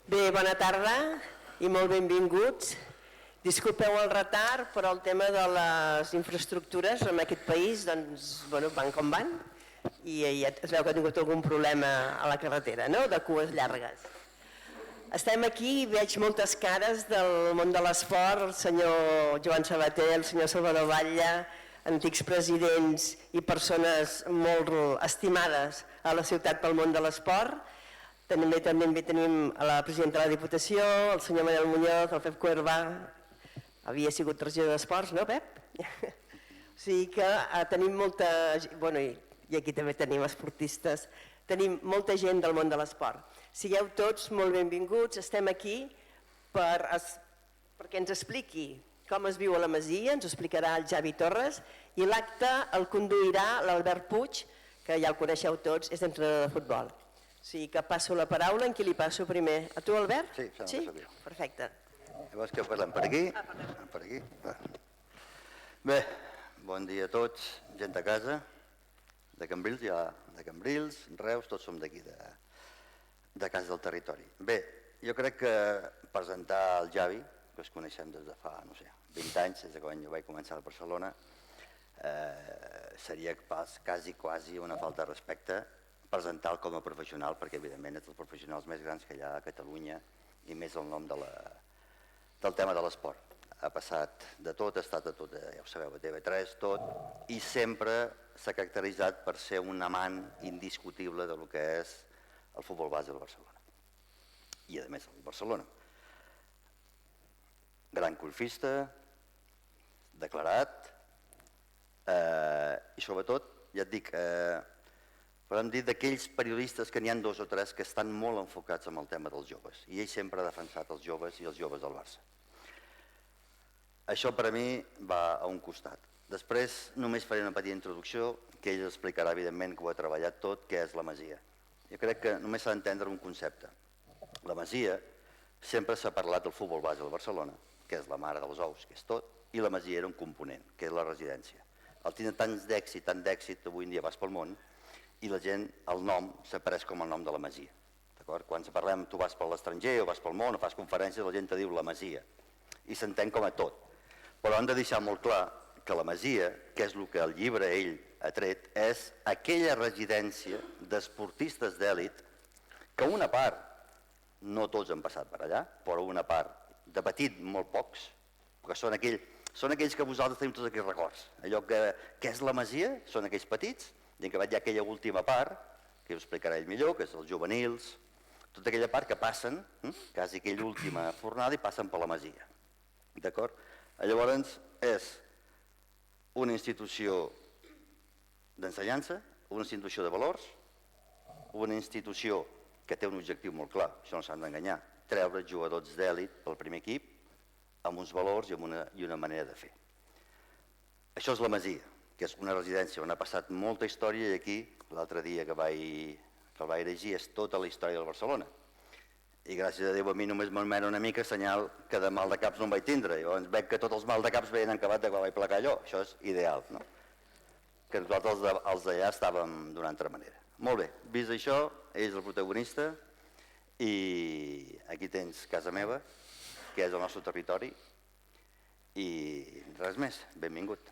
Bé, bona tarda i molt benvinguts. Disculpeu el retard, però el tema de les infraestructures en aquest país van com van i ja es veu que ha tingut algun problema a la carretera, de cues llargues. Estem aquí i veig moltes cares del món de l'esport, el senyor Joan Sabater, el senyor Salvador Batlle, antics presidents i persones molt estimades a la ciutat pel món de l'esport. També tenim a la presidenta de la Diputació, el senyor Manuel Muñoz, el Pep Cuerva, havia sigut regidor d'Esports, no Pep? O sigui que tenim molta... I aquí també tenim esportistes, tenim molta gent del món de l'esport. Sigueu tots molt benvinguts, estem aquí perquè ens expliqui com es viu a la Masia, ens ho explicarà el Javi Torres, i l'acte el conduirà l'Albert Puig, que ja el coneixeu tots, és entrenador de futbol. O sigui que passo la paraula, en qui li passo primer? A tu, Albert? Sí? Perfecte. Llavors que parlem per aquí? Per aquí? Bé, bon dia a tots, gent de casa, de Cambrils, Reus, tots som d'aquí, de casa del territori. Bé, jo crec que presentar el Javi, que ens coneixem des de fa, 20 anys, des que quan jo vaig començar a Barcelona, seria quasi una falta de respecte presentar-lo com a professional, perquè evidentment és dels professionals més grans que hi ha a Catalunya i més el nom del tema de l'esport. Ha passat de tot, ha estat de tot, ja ho sabeu, a TV3, tot, i sempre s'ha caracteritzat per ser un amant indiscutible del que és el futbol base del Barcelona. I a més el Barcelona. Gran golfista, declarat, i sobretot, ja et dic, podem dir d'aquells periodistes que n'hi ha 2 o 3 que estan molt enfocats en el tema dels joves, i ell sempre ha defensat els joves i els joves del Barça. Això per a mi va a un costat. Després només faré una petita introducció, que ell explicarà evidentment que ho ha treballat tot, què és la Masia. Jo crec que només s'ha d'entendre un concepte. La Masia sempre s'ha parlat del futbol base del Barcelona, que és la mare dels ous, que és tot, i la Masia era un component, que és la residència. El tenen tant d'èxit, avui en dia vas pel món, i la gent, el nom, s'ha pres com el nom de la Masia. Quan parlem, tu vas per l'estranger o vas pel món o fas conferències, la gent te diu la Masia, i s'entén com a tot. Però hem de deixar molt clar que la Masia, que és el que el llibre ell ha tret, és aquella residència d'esportistes d'èlit que una part, no tots han passat per allà, però una part, de petit, molt pocs, perquè són aquells que vosaltres tenim tots aquells records. Allò que és la Masia, són aquells petits, i en acabat hi ha aquella última part, que ho explicarà ell millor, que és els juvenils, tota aquella part que passen, quasi aquella última fornada, i passen per la Masia. D'acord? Llavors és una institució d'ensenyança, una institució de valors, una institució que té un objectiu molt clar, això no s'han d'enganyar, treure jugadors d'èlit pel primer equip amb uns valors i una manera de fer. Això és la Masia, que és una residència on ha passat molta història, i aquí, l'altre dia que el vaig llegir, és tota la història del Barcelona. I gràcies a Déu a mi només m'enmena una mica senyal que de mal de caps no en vaig tindre. Llavors veig que tots els mal de caps veien acabat de quan vaig plegar allò. Això és ideal, no? Que nosaltres els d'allà estàvem d'una altra manera. Molt bé, vist això, ell és el protagonista, i aquí tens casa meva, que és el nostre territori, i res més, benvingut.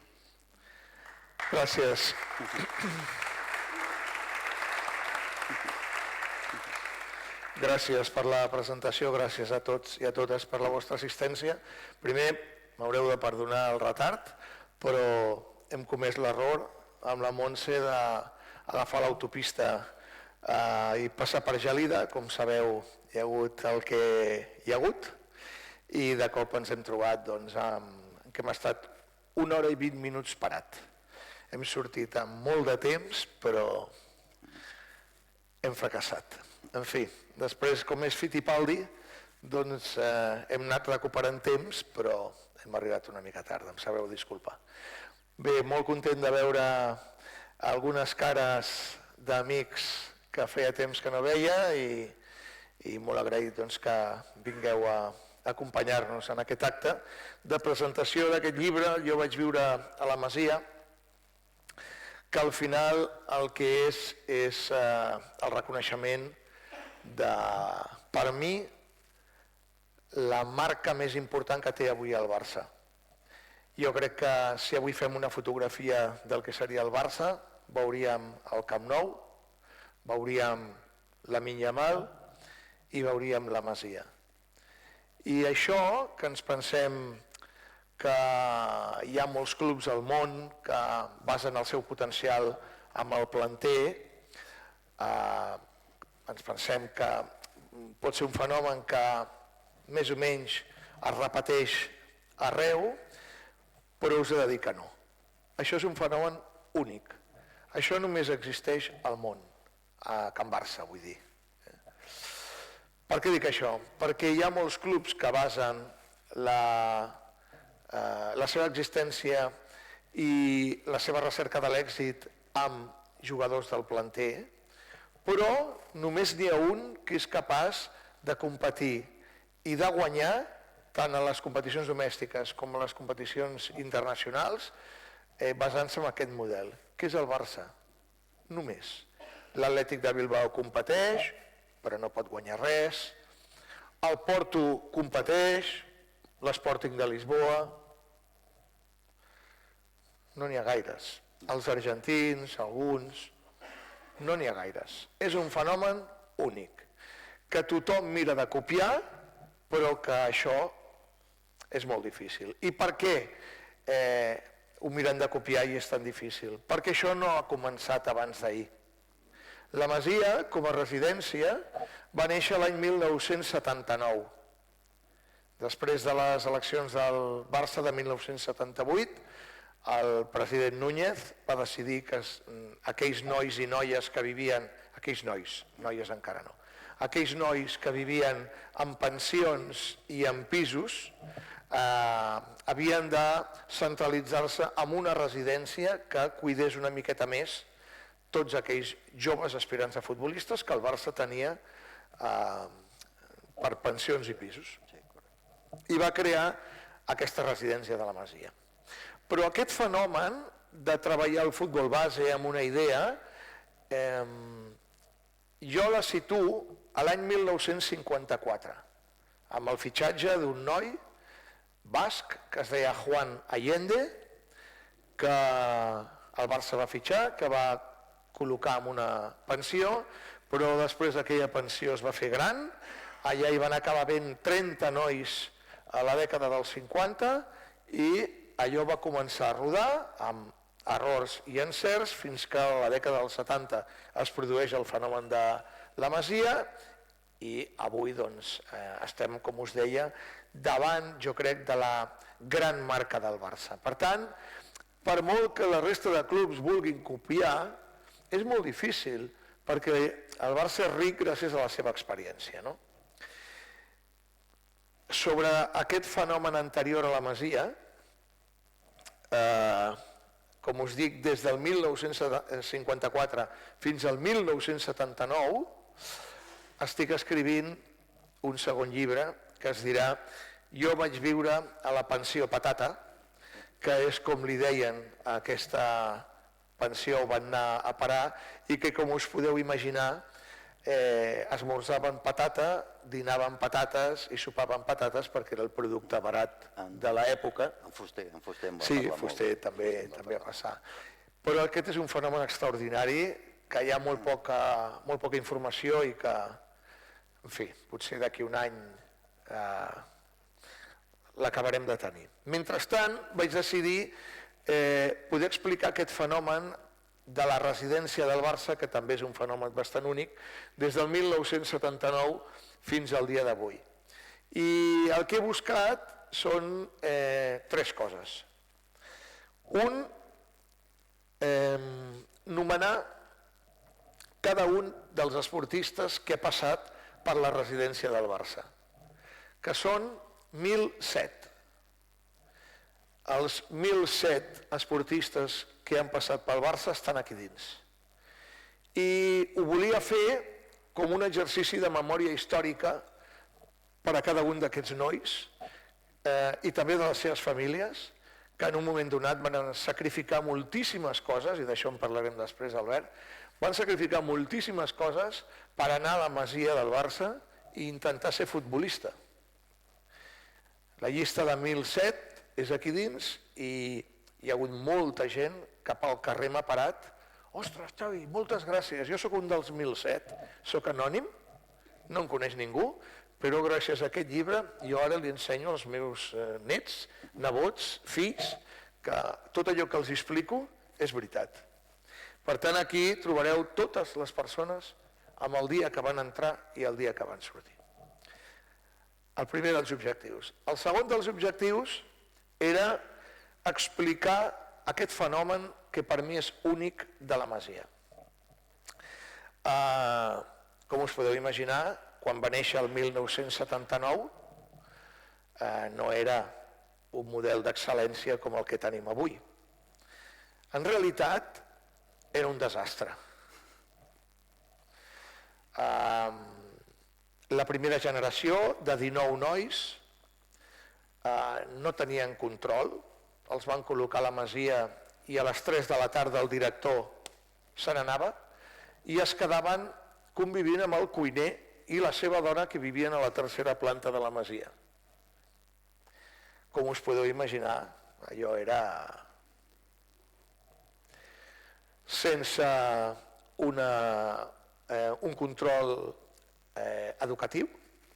Gràcies. Gràcies per la presentació, gràcies a tots i a totes per la vostra assistència. Primer, m'haureu de perdonar el retard, però hem comès l'error amb la Montse d'agafar l'autopista i passar per Gelida. Com sabeu, hi ha hagut el que hi ha hagut, i de cop ens hem trobat que hem estat 1 hora i 20 minuts parat. Hem sortit amb molt de temps, però hem fracassat. En fi, després, com és Fittipaldi, doncs hem anat recuperant temps, però hem arribat una mica tard, em sabeu disculpar. Bé, molt content de veure algunes cares d'amics que feia temps que no veia, i molt agraït que vingueu a acompanyar-nos en aquest acte de presentació d'aquest llibre. Jo vaig viure a la Masia, que al final el que és el reconeixement de, per mi, la marca més important que té avui el Barça. Jo crec que si avui fem una fotografia del que seria el Barça, veuríem el Camp Nou, veuríem Lamine Yamal i veuríem la Masia. I això, que ens pensem que hi ha molts clubs al món que basen el seu potencial amb el planter, ens pensem que pot ser un fenomen que més o menys es repeteix arreu, però us he de dir que no. Això és un fenomen únic. Això només existeix al món, a Can Barça, vull dir. Per què dic això? Perquè hi ha molts clubs que basen la seva existència i la seva recerca de l'èxit amb jugadors del planter, però només n'hi ha un que és capaç de competir i de guanyar tant a les competicions domèstiques com a les competicions internacionals basant-se en aquest model, que és el Barça. Només. L'Atlètic de Bilbao competeix, però no pot guanyar res. El Porto competeix, l'Sporting de Lisboa. No n'hi ha gaires. Els argentins, alguns, no n'hi ha gaires. És un fenomen únic, que tothom mira de copiar, però que això és molt difícil. I per què ho miren de copiar i és tan difícil? Perquè això no ha començat abans d'ahir. La Masia, com a residència, va néixer l'any 1979. Després de les eleccions del Barça de 1978, el president Núñez va decidir que aquells nois i noies que vivien, aquells nois, noies encara no, aquells nois que vivien en pensions i en pisos havien de centralitzar-se en una residència que cuidés una miqueta més tots aquells joves aspirants a futbolistes que el Barça tenia per pensions i pisos. I va crear aquesta residència de la Masia. Però aquest fenomen de treballar el futbol base amb una idea, jo la situo a l'any 1954, amb el fitxatge d'un noi basc que es deia Juan Allende, que el Barça va fitxar, que va col·locar en una pensió, però després aquella pensió es va fer gran, allà hi van acabar havent 30 nois a la dècada dels 50 i allò va començar a rodar amb errors i encerts fins que a la dècada dels 70 es produeix el fenomen de la Masia i avui doncs, estem, com us deia, davant, jo crec, de la gran marca del Barça. Per tant, per molt que la resta de clubs vulguin copiar, és molt difícil, perquè el Barça és ric gràcies a la seva experiència. No? Sobre aquest fenomen anterior a la Masia, com us dic, des del 1954 fins al 1979, estic escrivint un segon llibre que es dirà Jo vaig viure a la pensió Patata, que és com li deien a aquesta pensió on van anar a parar i que, com us podeu imaginar, esmorzaven patata, dinaven patates i sopaven patates perquè era el producte barat de l'època. En fuster en va parlar molt. Sí, fuster també va passar. Però aquest és un fenomen extraordinari, que hi ha molt poca informació i que, en fi, potser d'aquí un any l'acabarem de tenir. Mentrestant, vaig decidir poder explicar aquest fenomen de la residència del Barça, que també és un fenomen bastant únic, des del 1979 fins al dia d'avui. I el que he buscat són tres coses. Un, nomenar cada un dels esportistes que ha passat per la residència del Barça, que són 1.007. Els 1.007 esportistes que han passat pel Barça estan aquí dins. I ho volia fer com un exercici de memòria històrica per a cada un d'aquests nois i també de les seves famílies, que en un moment donat van sacrificar moltíssimes coses, i d'això en parlarem després, Albert, van sacrificar moltíssimes coses per anar a la Masia del Barça i intentar ser futbolista. La llista de 1.007 és aquí dins i hi ha hagut molta gent cap al carrer m'ha parat. Ostres, Xavi, moltes gràcies, jo sóc un dels 1.007, sóc anònim, no em coneix ningú, però gràcies a aquest llibre jo ara li ensenyo als meus nets, nebots, fills, que tot allò que els explico és veritat. Per tant, aquí trobareu totes les persones amb el dia que van entrar i el dia que van sortir. El primer dels objectius. El segon dels objectius era explicar aquest fenomen que per mi és únic de la Masia. Com us podeu imaginar, quan va néixer el 1979 no era un model d'excel·lència com el que tenim avui. En realitat era un desastre. La primera generació de 19 nois no tenien control, els van col·locar a la Masia i a les 3 de la tarda el director se n'anava i es quedaven convivint amb el cuiner i la seva dona que vivien a la tercera planta de la Masia. Com us podeu imaginar, allò era sense un control educatiu,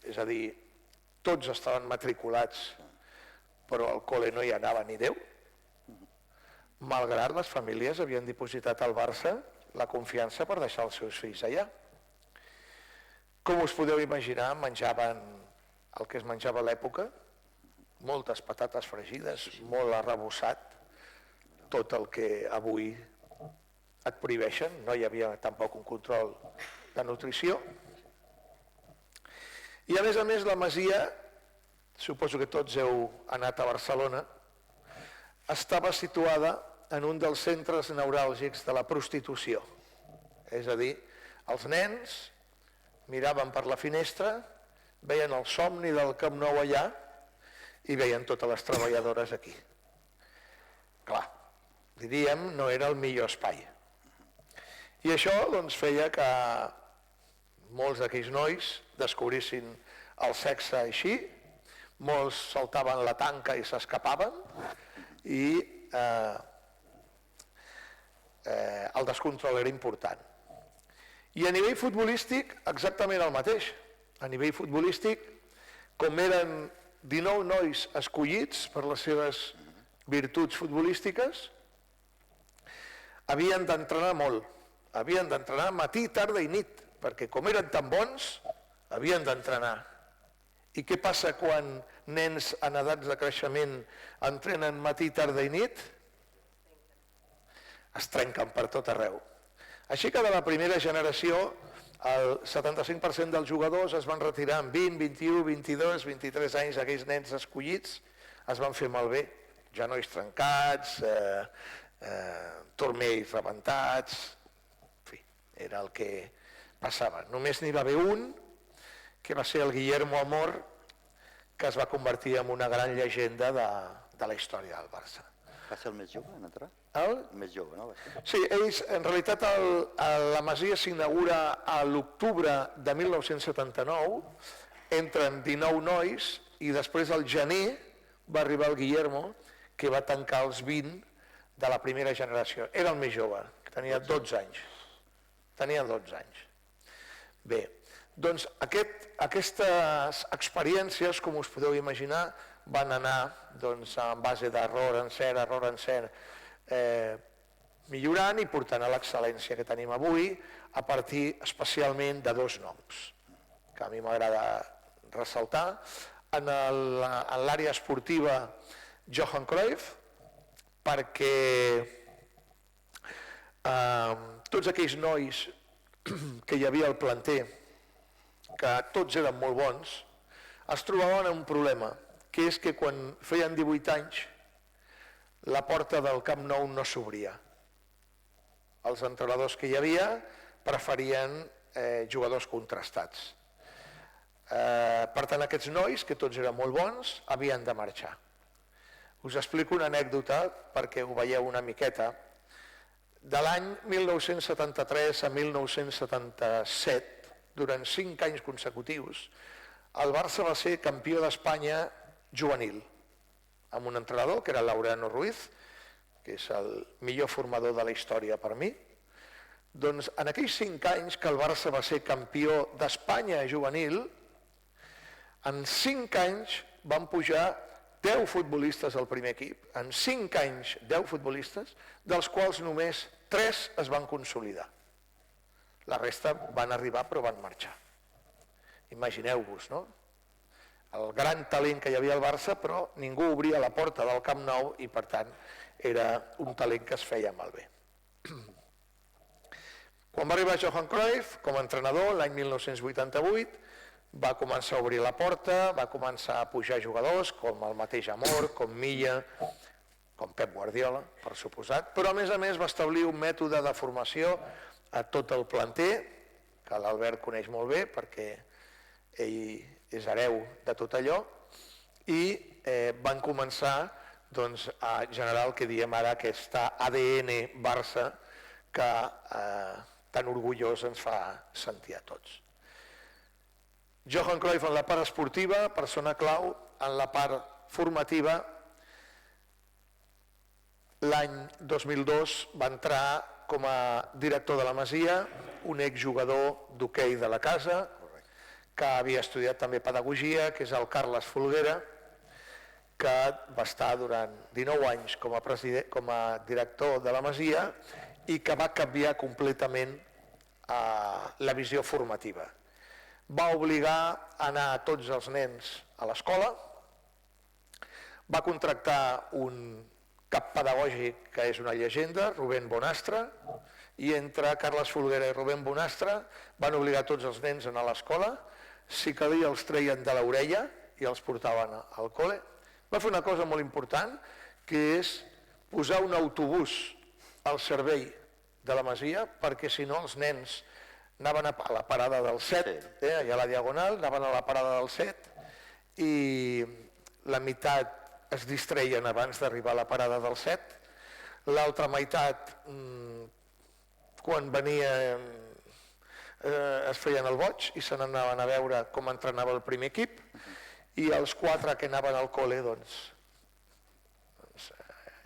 és a dir, tots estaven matriculats però al col·le no hi anava ni Déu, malgrat les famílies havien dipositat al Barça la confiança per deixar els seus fills allà. Com us podeu imaginar, menjaven el que es menjava a l'època, moltes patates fregides, molt arrebossat, tot el que avui et prohibeixen, no hi havia tampoc un control de nutrició. I a més la Masia, suposo que tots heu anat a Barcelona, estava situada en un dels centres neuràlgics de la prostitució. És a dir, els nens miraven per la finestra, veien el somni del Camp Nou allà i veien totes les treballadores aquí. Clar, diríem, no era el millor espai. I això doncs, feia que molts d'aquells nois descobrissin el sexe així, molts saltaven la tanca i s'escapaven i el descontrol era important. I a nivell futbolístic exactament el mateix. A nivell futbolístic, com eren 19 nois escollits per les seves virtuts futbolístiques, havien d'entrenar molt, havien d'entrenar matí, tarda i nit, perquè com eren tan bons, havien d'entrenar. I què passa quan nens en edats de creixement entrenen matí, tarda i nit? Es trenquen per tot arreu. Així que de la primera generació, el 75% dels jugadors es van retirar amb 20, 21, 22, 23 anys, aquells nens escollits es van fer malbé, genolls trencats, turmells rebentats, en fi, era el que passava. Només n'hi va haver un, que va ser el Guillermo Amor, que es va convertir en una gran llegenda de la història del Barça. Va ser el més jove en entrar? El més jove, no? Sí, ells, en realitat, la Masia s'inaugura a l'octubre de 1979, entren 19 nois i després al gener va arribar el Guillermo, que va tancar els 20 de la primera generació. Era el més jove, que tenia 12 anys. Tenia 12 anys. Bé, doncs aquestes experiències, com us podeu imaginar, van anar en base d'error en cert, millorant i portant a l'excel·lència que tenim avui a partir especialment de dos noms que a mi m'agrada ressaltar. En l'àrea esportiva, Johan Cruyff, perquè tots aquells nois que hi havia al planter, que tots eren molt bons, es trobaven amb un problema, que és que quan feien 18 anys la porta del Camp Nou no s'obria. Els entrenadors que hi havia preferien jugadors contrastats. Per tant, aquests nois, que tots eren molt bons, havien de marxar. Us explico una anècdota perquè ho veieu una miqueta. De l'any 1973 a 1977, durant 5 anys consecutius, el Barça va ser campió d'Espanya juvenil, amb un entrenador que era Laureano Ruiz, que és el millor formador de la història per mi. Doncs en aquells 5 anys que el Barça va ser campió d'Espanya juvenil, en 5 anys van pujar 10 futbolistes al primer equip, en 5 anys 10 futbolistes, dels quals només 3 es van consolidar. La resta van arribar però van marxar. Imagineu-vos, no? El gran talent que hi havia al Barça, però ningú obria la porta del Camp Nou i per tant era un talent que es feia malbé. Quan va arribar Johan Cruyff com a entrenador l'any 1988, va començar a obrir la porta, va començar a pujar jugadors com el mateix Amor, com Milla, com Pep Guardiola, per suposat, però a més va establir un mètode de formació a tot el planter, que l'Albert coneix molt bé perquè ell és hereu de tot allò, i van començar a generar el que diem ara aquesta ADN Barça que tan orgullós ens fa sentir a tots. Johan Cruyff en la part esportiva, persona clau, en la part formativa, l'any 2002 va entrar com a director de la Masia, un exjugador d'hoquei de la casa, que havia estudiat també pedagogia, que és el Carles Folguera, que va estar durant 19 anys com a director de la Masia i que va canviar completament la visió formativa. Va obligar a anar a tots els nens a l'escola, va contractar un cap pedagògic que és una llegenda, Rubén Bonastre, i entre Carles Folguera i Rubén Bonastre van obligar tots els nens a anar a l'escola, si calia els treien de l'orella i els portaven al col·le. Va fer una cosa molt important, que és posar un autobús al servei de la Masia, perquè si no els nens anaven a la parada del 7, allà a la Diagonal, anaven a la parada del 7 i la meitat es distreien abans d'arribar a la parada del 7, l'altra meitat, quan venien, es feien el boig i se n'anaven a veure com entrenava el primer equip, i els 4 que anaven al col·le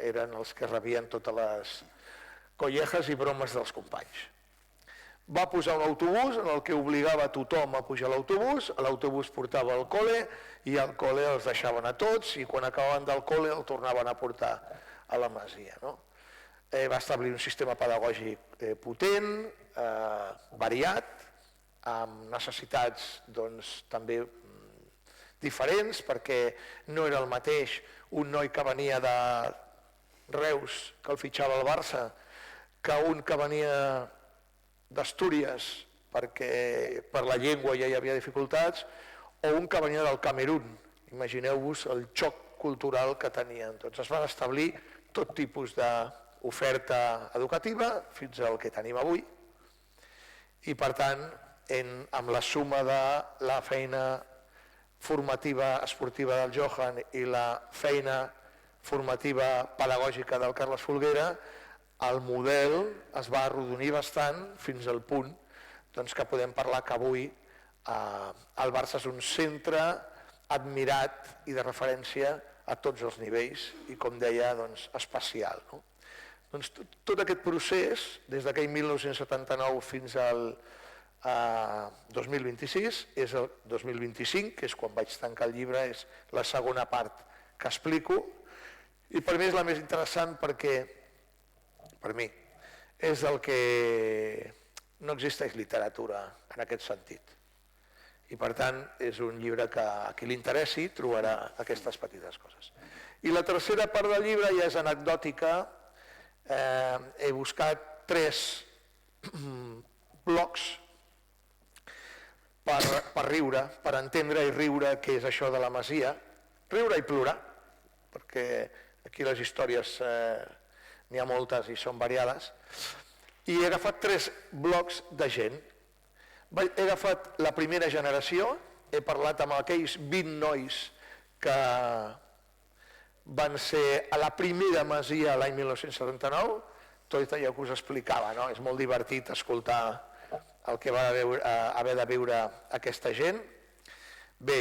eren els que rebien totes les collejas i bromes dels companys. Va posar un autobús en el que obligava tothom a pujar a l'autobús portava al col·le i al col·le els deixaven a tots i quan acabaven del col·le el tornaven a portar a la Masia. Va establir un sistema pedagògic potent, variat, amb necessitats també diferents, perquè no era el mateix un noi que venia de Reus, que el fitxava el Barça, que un que venia d'Astúries, perquè per la llengua ja hi havia dificultats, o un que venia del Camerún. Imagineu-vos el xoc cultural que tenien. Doncs es van establir tot tipus d'oferta educativa, fins al que tenim avui, i per tant, amb la suma de la feina formativa esportiva del Johan i la feina formativa pedagògica del Carles Folguera, el model es va arrodonir bastant fins al punt que podem parlar que avui el Barça és un centre admirat i de referència a tots els nivells i, com deia, especial. Tot aquest procés, des d'aquell 1979 fins al 2026, és el 2025, que és quan vaig tancar el llibre, és la segona part que explico, i per mi és la més interessant perquè, per mi, és el que no existeix literatura en aquest sentit. I per tant, és un llibre que a qui li interessi trobarà aquestes petites coses. I la tercera part del llibre ja és anecdòtica. He buscat 3 blocs per riure, per entendre i riure què és això de la Masia, riure i plorar, perquè aquí les històries n'hi ha moltes i són variades, i he agafat 3 blocs de gent. He agafat la primera generació, he parlat amb aquells 20 nois que van ser a la primera Masia l'any 1979, tot allò que us explicava, és molt divertit escoltar el que va haver de viure aquesta gent. Bé,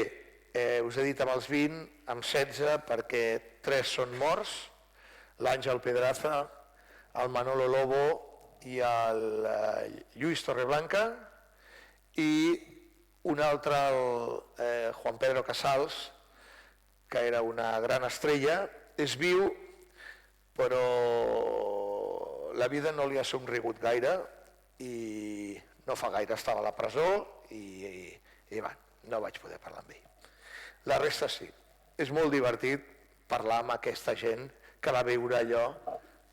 us he dit amb els 20, amb 16, perquè 3 són morts, l'Àngel Pedraza, el Manolo Lobo i el Lluís Torreblanca, i un altre, el Juan Pedro Casals, que era una gran estrella, és viu, però la vida no li ha somrigut gaire i no fa gaire estava a la presó i no vaig poder parlar amb ell. La resta sí. És molt divertit parlar amb aquesta gent que va viure allò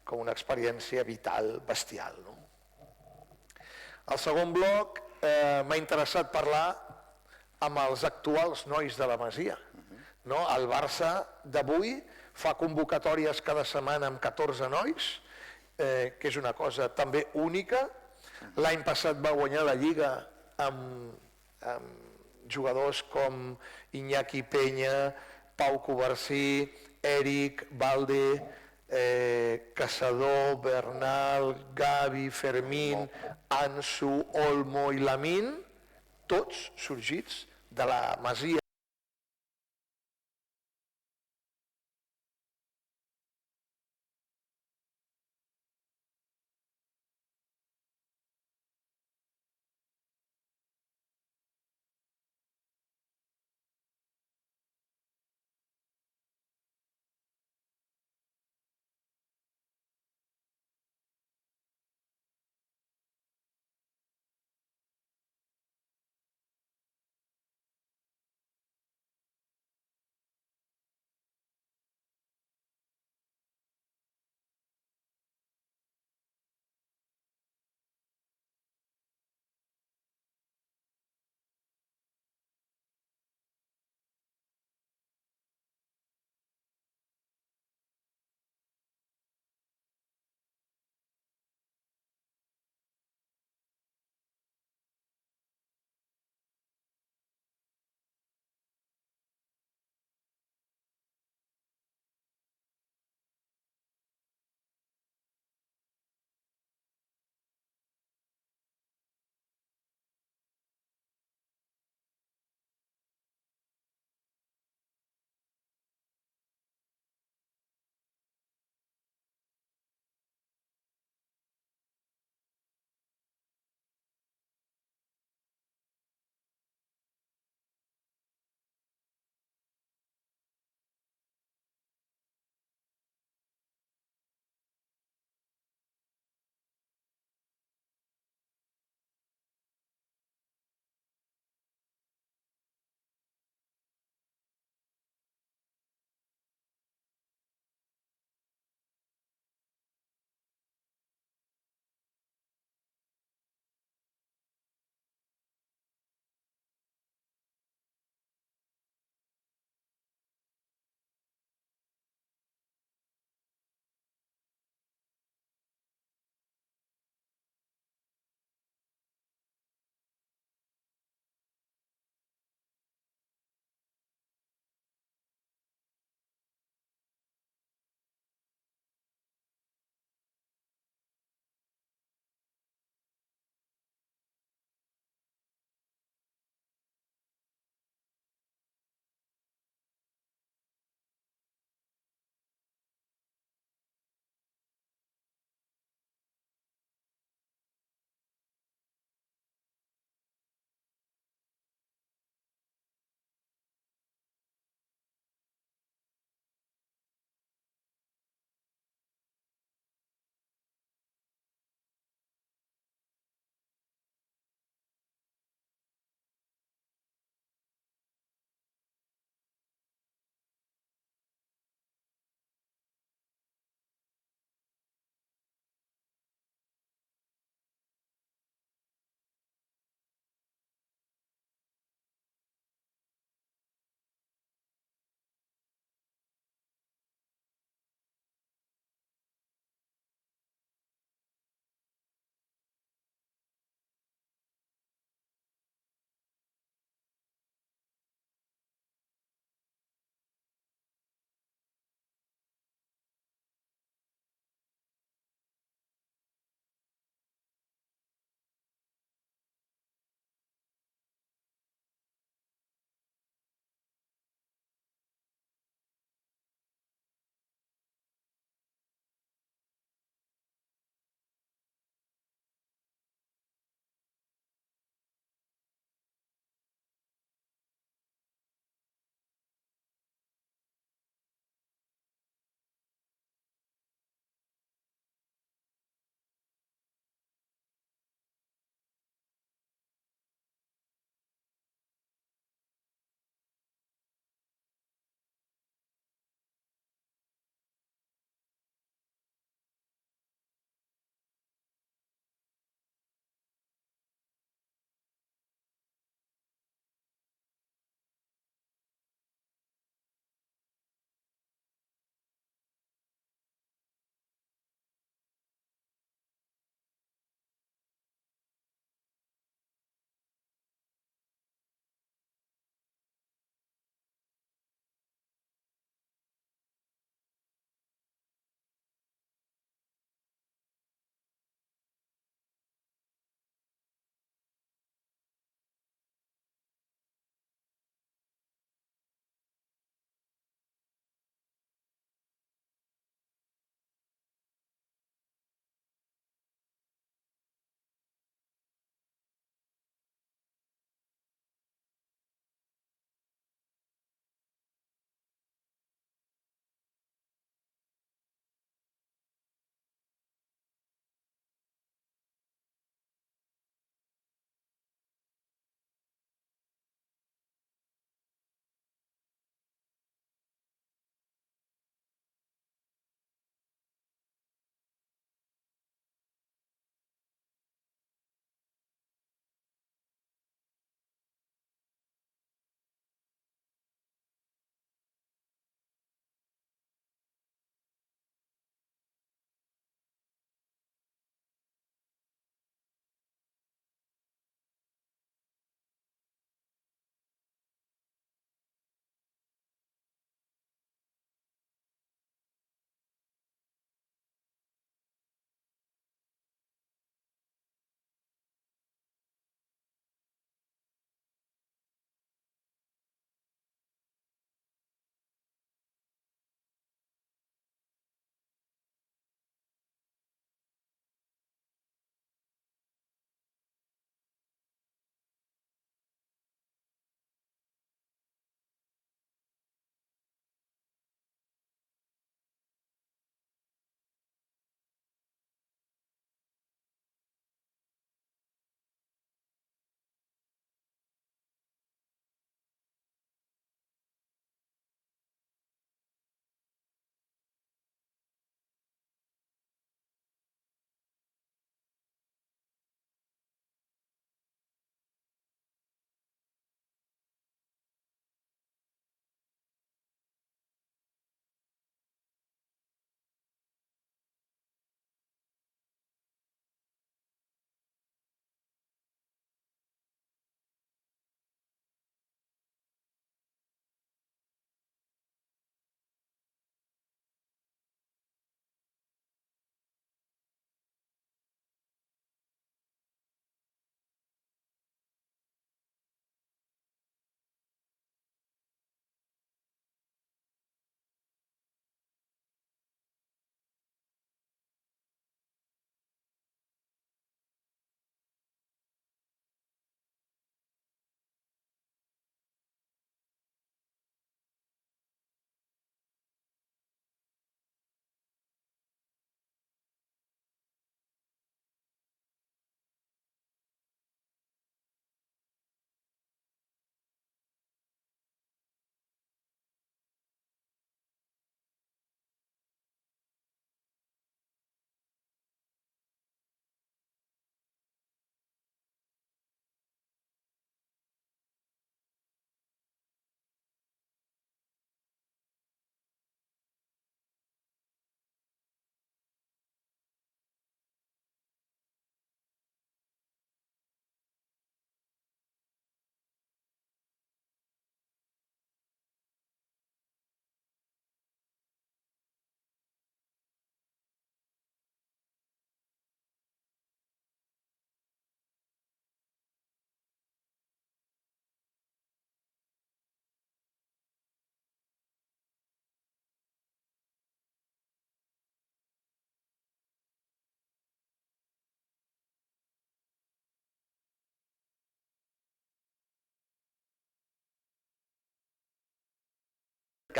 com una experiència vital, bestial. No? Al segon bloc m'ha interessat parlar amb els actuals nois de la Masia. No? El Barça d'avui fa convocatòries cada setmana amb 14 nois, que és una cosa també única. L'any passat va guanyar la Lliga amb jugadors com Iñaki Peña, Pau Covarsí, Eric, Valde, Caçador, Bernal, Gavi, Fermín, Ansu, Olmo i Lamin, tots sorgits de la Masia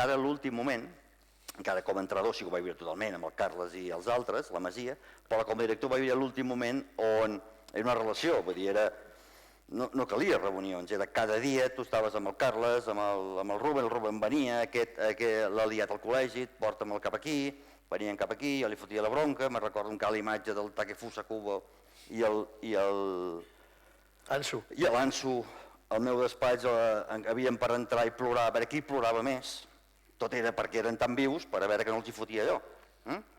encara a l'últim moment, encara com a entrenador sí que ho vaig viure totalment amb el Carles i els altres, la Masia, però com a director vaig viure l'últim moment on era una relació, vull dir, no calia reunions, era cada dia tu estaves amb el Carles, amb el Ruben venia, l'ha liat al col·legi, porta'm cap aquí, venien cap aquí, jo li fotia la bronca, me'n recordo encara la imatge del Takefusa Kubo i l'Ansu al meu despatx havien per entrar i plorar, a veure qui plorava més, tot era perquè eren tan vius per a veure que no els hi fotia allò,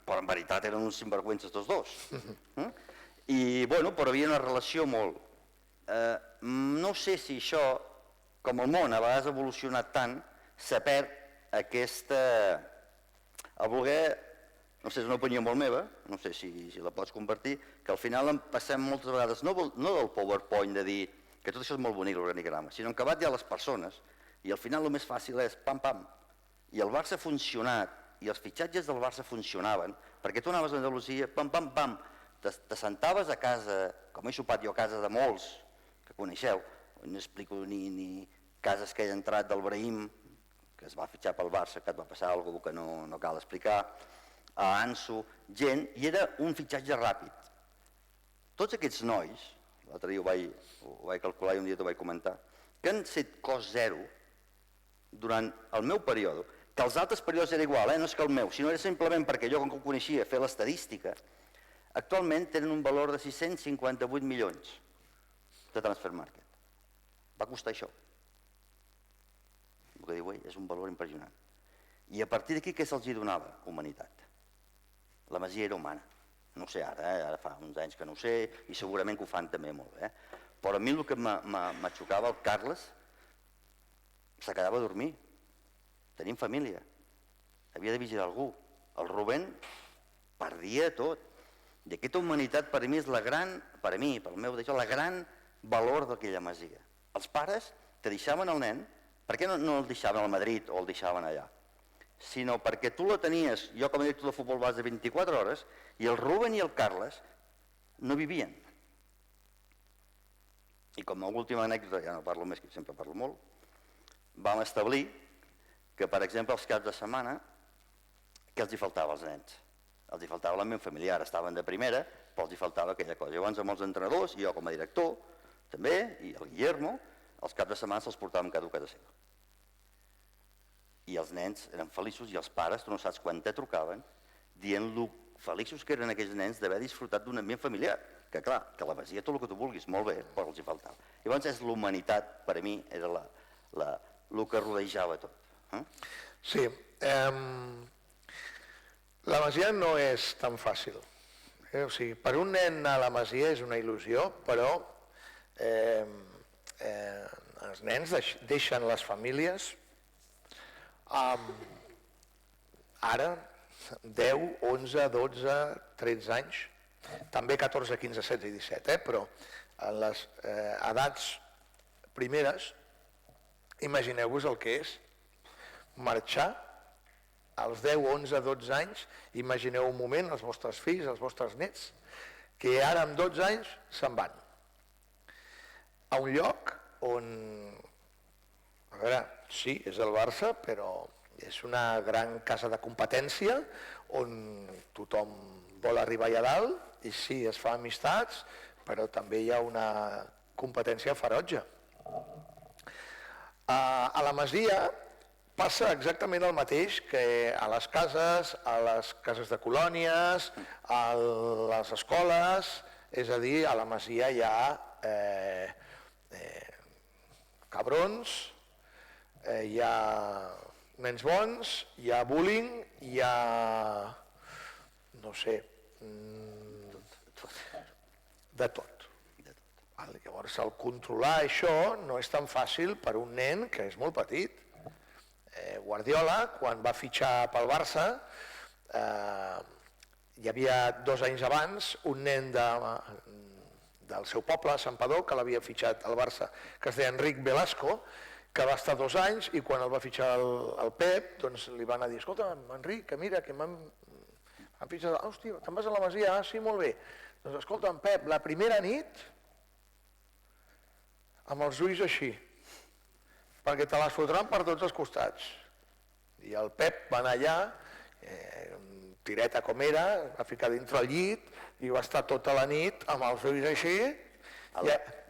però en veritat eren uns sinvergüences tots dos. I bueno, però havia una relació molt... No sé si això, com el món a vegades ha evolucionat tant, se perd aquesta... A voler, no sé, és una opinió molt meva, no sé si la pots compartir, que al final en passem moltes vegades, no del PowerPoint de dir que tot això és molt bonic l'organigrama, sinó que acabat ja les persones, i al final el més fàcil és pam, pam. I el Barça ha funcionat, i els fitxatges del Barça funcionaven, perquè tu anaves a Andalusia, pam, pam, pam, t'assentaves a casa, com he sopat jo a casa de molts que coneixeu, no explico ni cases que he entrat del Brahim, que es va fitxar pel Barça, que et va passar alguna cosa que no cal explicar, a Ansu, gent, i era un fitxatge ràpid. Tots aquests nois, l'altre dia ho vaig calcular i un dia t'ho vaig comentar, que han set cost zero durant el meu període, que els altres períodes era igual, no és que el meu, sinó era simplement perquè jo, com que ho coneixia, fer l'estadística, actualment tenen un valor de 658 milions de transfer market. Va costar això. El que diu ell és un valor impressionant. I a partir d'aquí què se'ls donava? Humanitat. La Masia era humana. No ho sé ara fa uns anys que no ho sé, i segurament que ho fan també molt bé. Però a mi el que m'aixocava el Carles se quedava a dormir. Tenim família. Havia de vigilar algú. El Rubén perdia tot. I aquesta humanitat per mi és la gran, per mi, pel meu d'això, la gran valor d'aquella masia. Els pares te deixaven el nen, per què no el deixaven al Madrid o el deixaven allà? Sinó perquè tu la tenies, jo com a director de futbol base 24 hores, i el Rubén i el Carles no vivien. I com a última anècdota, ja no parlo més, que sempre parlo molt, vam establir que, per exemple, els caps de setmana, què els hi faltava als nens? Els hi faltava l'ambient familiar, estaven de primera, però els hi faltava aquella cosa. Llavors, amb els entrenadors, i jo com a director, també, i el Guillermo, els caps de setmana se'ls portàvem cada un a casa seva. I els nens eren feliços, i els pares, tu no saps quan te trucaven, dient lo feliços que eren aquells nens d'haver disfrutat d'un ambient familiar. Que clar, que la masia tot el que tu vulguis, molt bé, però els hi faltava. Llavors, és l'humanitat, per a mi, era el que rodejava tot. Sí, la Masia no és tan fàcil. O sigui, per un nen a la Masia és una il·lusió, però els nens deixen les famílies ara 10, 11, 12, 13 anys, també 14, 15, 16 i 17, però en les edats primeres, imagineu-vos el que és marxar als 10, 11, 12 anys, imagineu un moment, els vostres fills, els vostres nets, que ara amb 12 anys se'n van a un lloc on, a veure, sí, és el Barça, però és una gran casa de competència on tothom vol arribar allà dalt i sí, es fa amistats, però també hi ha una competència ferotge. A la Masia passa exactament el mateix que a les cases de colònies, a les escoles, és a dir, a la Masia hi ha cabrons, hi ha nens bons, hi ha bullying, hi ha, no sé, de tot. Llavors, el controlar això no és tan fàcil per un nen que és molt petit. Guardiola, quan va fitxar pel Barça, hi havia 2 anys abans un nen del seu poble, Santpedor, que l'havia fitxat al Barça, que es deia Enric Velasco, que va estar 2 anys i quan el va fitxar el Pep, doncs li van dir, escolta, Enric, que mira, que m'han fitxat, hòstia, te'n vas a la Masia? Ah, sí, molt bé. Doncs escolta, Pep, la primera nit, amb els ulls així, perquè te les fotran per tots els costats. I el Pep va anar allà, tireta com era, va ficar dintre el llit i va estar tota la nit amb els ulls així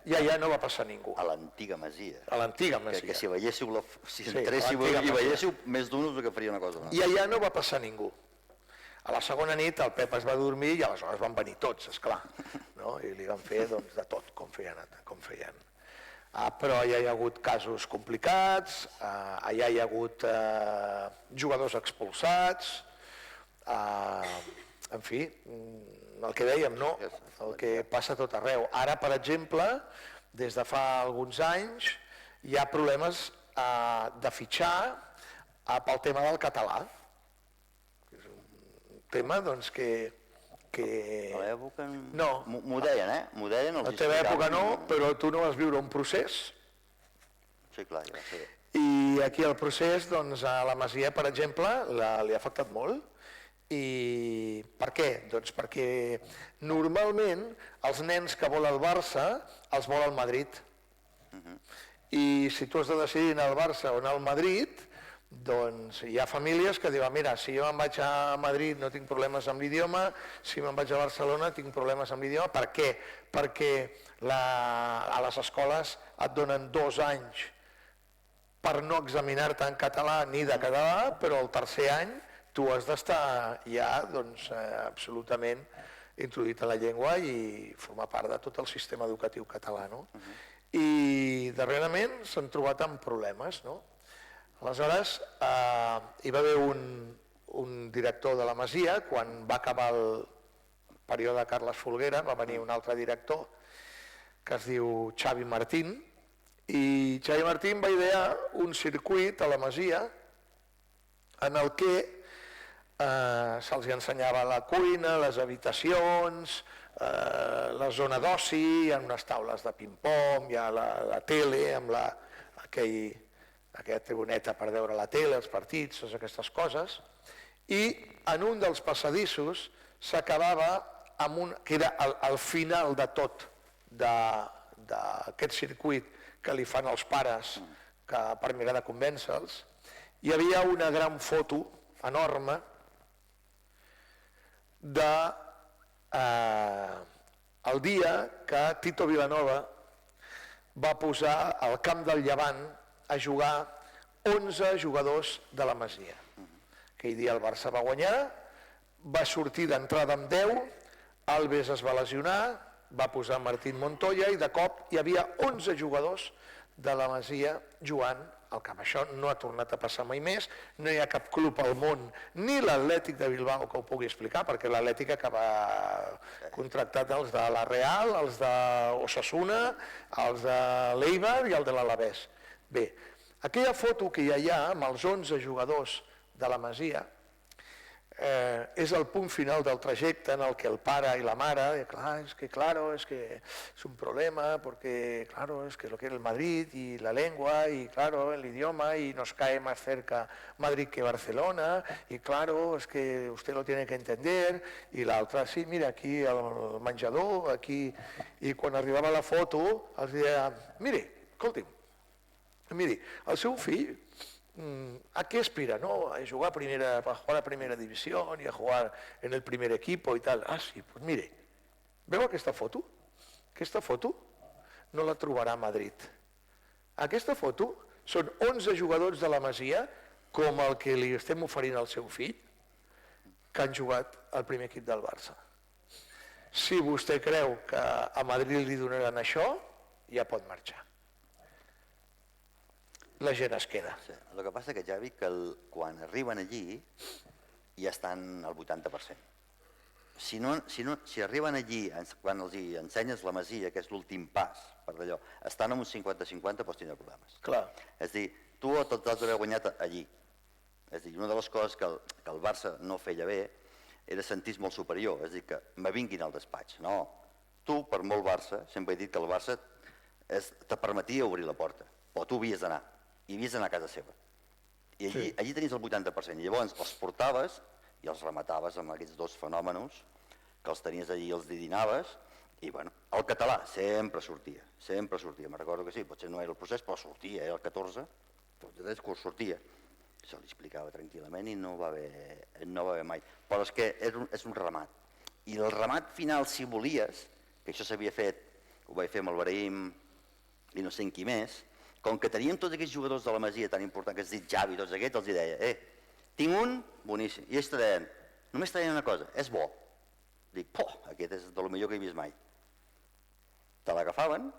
i allà no va passar ningú. A l'antiga masia. A l'antiga masia. Que si veiéssiu, si Sí, entréssiu a l'antiga i masia. veiéssiu més d'un us que faria una cosa. I allà no va passar ningú. A la segona nit el Pep es va dormir i aleshores van venir tots, esclar, no? I li van fer doncs, de tot, com feien. Però ja hi ha hagut casos complicats, allà hi ha hagut jugadors expulsats, en fi, el que dèiem, no? El que passa a tot arreu. Ara, per exemple, des de fa alguns anys, hi ha problemes de fitxar pel tema del català. És un tema, doncs, que... A l'època... No. M'ho deien, eh? M'ho deien els A la teva època no, però tu no vas viure un procés. Sí, clar, ja va ser. I aquí el procés, doncs, a la Masia, per exemple, li ha afectat molt. I per què? Doncs perquè normalment els nens que vol el Barça els vol el Madrid. I si tu has de decidir anar al Barça o anar al Madrid, doncs hi ha famílies que diuen, mira, si jo me'n vaig a Madrid no tinc problemes amb l'idioma, si me'n vaig a Barcelona tinc problemes amb l'idioma. Per què? Perquè a les escoles et donen 2 anys per no examinar-te en català ni de català, però el tercer any tu has d'estar ja doncs, absolutament introduït a la llengua i formar part de tot el sistema educatiu català. No? I darrerament s'han trobat amb problemes. No? Aleshores, hi va haver un director de la Masia, quan va acabar el període de Carles Folguera, va venir un altre director que es diu Xavi Martín, i Xavi Martín va idear un circuit a la Masia en el que se'ls ensenyava la cuina, les habitacions, la zona d'oci, hi ha unes taules de ping-pong, hi ha la tele amb aquella tribuneta per veure la tele, els partits, totes aquestes coses, i en un dels passadissos s'acabava amb un, que era al final de tot d'aquest circuit que li fan els pares per mirar de convèncer-los, hi havia una gran foto enorme el dia que Tito Vilanova va posar al camp del Llevant a jugar 11 jugadors de la Masia. Aquell dia el Barça va guanyar, va sortir d'entrada amb 10, Alves es va lesionar, va posar Martín Montoya i de cop hi havia 11 jugadors de la Masia jugant al camp. Això no ha tornat a passar mai més, no hi ha cap club al món, ni l'Atlètic de Bilbao que ho pugui explicar, perquè l'Atlètic acaba contractat els de la Real, els d'Osasuna, els de l'Eibar i el de l'Alavés. Bé, aquella foto que hi ha amb els 11 jugadors de la Masia és el punt final del trajecte en el que el pare i la mare, es que es un problema porque claro, es que lo que es el Madrid y la lengua y claro, el idioma y nos cae más cerca Madrid que Barcelona y claro, es que usted lo tiene que entender i l'altre, sí, mira, aquí al menjador, aquí, i quan arribava la foto els deia, miri, escolti'm, miri, el seu fill ¿a qué aspira? ¿No? A jugar a primera división y a jugar en el primer equipo y tal. Ah, sí, pues mire, ¿veu aquesta foto? Aquesta foto no la trobarà a Madrid. Aquesta foto són 11 jugadors de la Masia, com el que li estem oferint al seu fill, que han jugat al primer equip del Barça. Si vostè creu que a Madrid li donaran això, ja pot marxar. La gent es queda. Sí. El que passa que, Javi, que quan arriben allí ja estan al 80%. Si arriben allí, quan els ensenyes la Masia, que és l'últim pas per d'allò, estan en un 50-50 pots tindre problemes. Clar. És a dir, tu t'has d'haver guanyat allí. És a dir, una de les coses que el Barça no feia bé era sentir-se molt superior, és a dir, que me vinguin al despatx. No, tu, per molt Barça, sempre he dit que el Barça te permetia obrir la porta, però tu havies d'anar. I havies d'anar a casa seva. I allí tenies el 80%. I llavors els portaves i els remataves amb aquests dos fenòmenos, que els tenies allí i els didinaves, i bueno, el català sempre sortia. Me'n recordo que sí, potser no era el procés, però sortia, era el 14, sortia. Això li explicava tranquil·lament i no va haver mai. Però és que és un ramat. I el ramat final, si volies, que això s'havia fet, ho vaig fer amb el Brahim i no sé en qui més, com que teníem tots aquests jugadors de la Masia tan important que has dit Javi, tots aquests, els deia, tinc un boníssim. I ells te deien, només te deien una cosa, és bo. Dic, aquest és de lo millor que he vist mai. Te l'agafaven,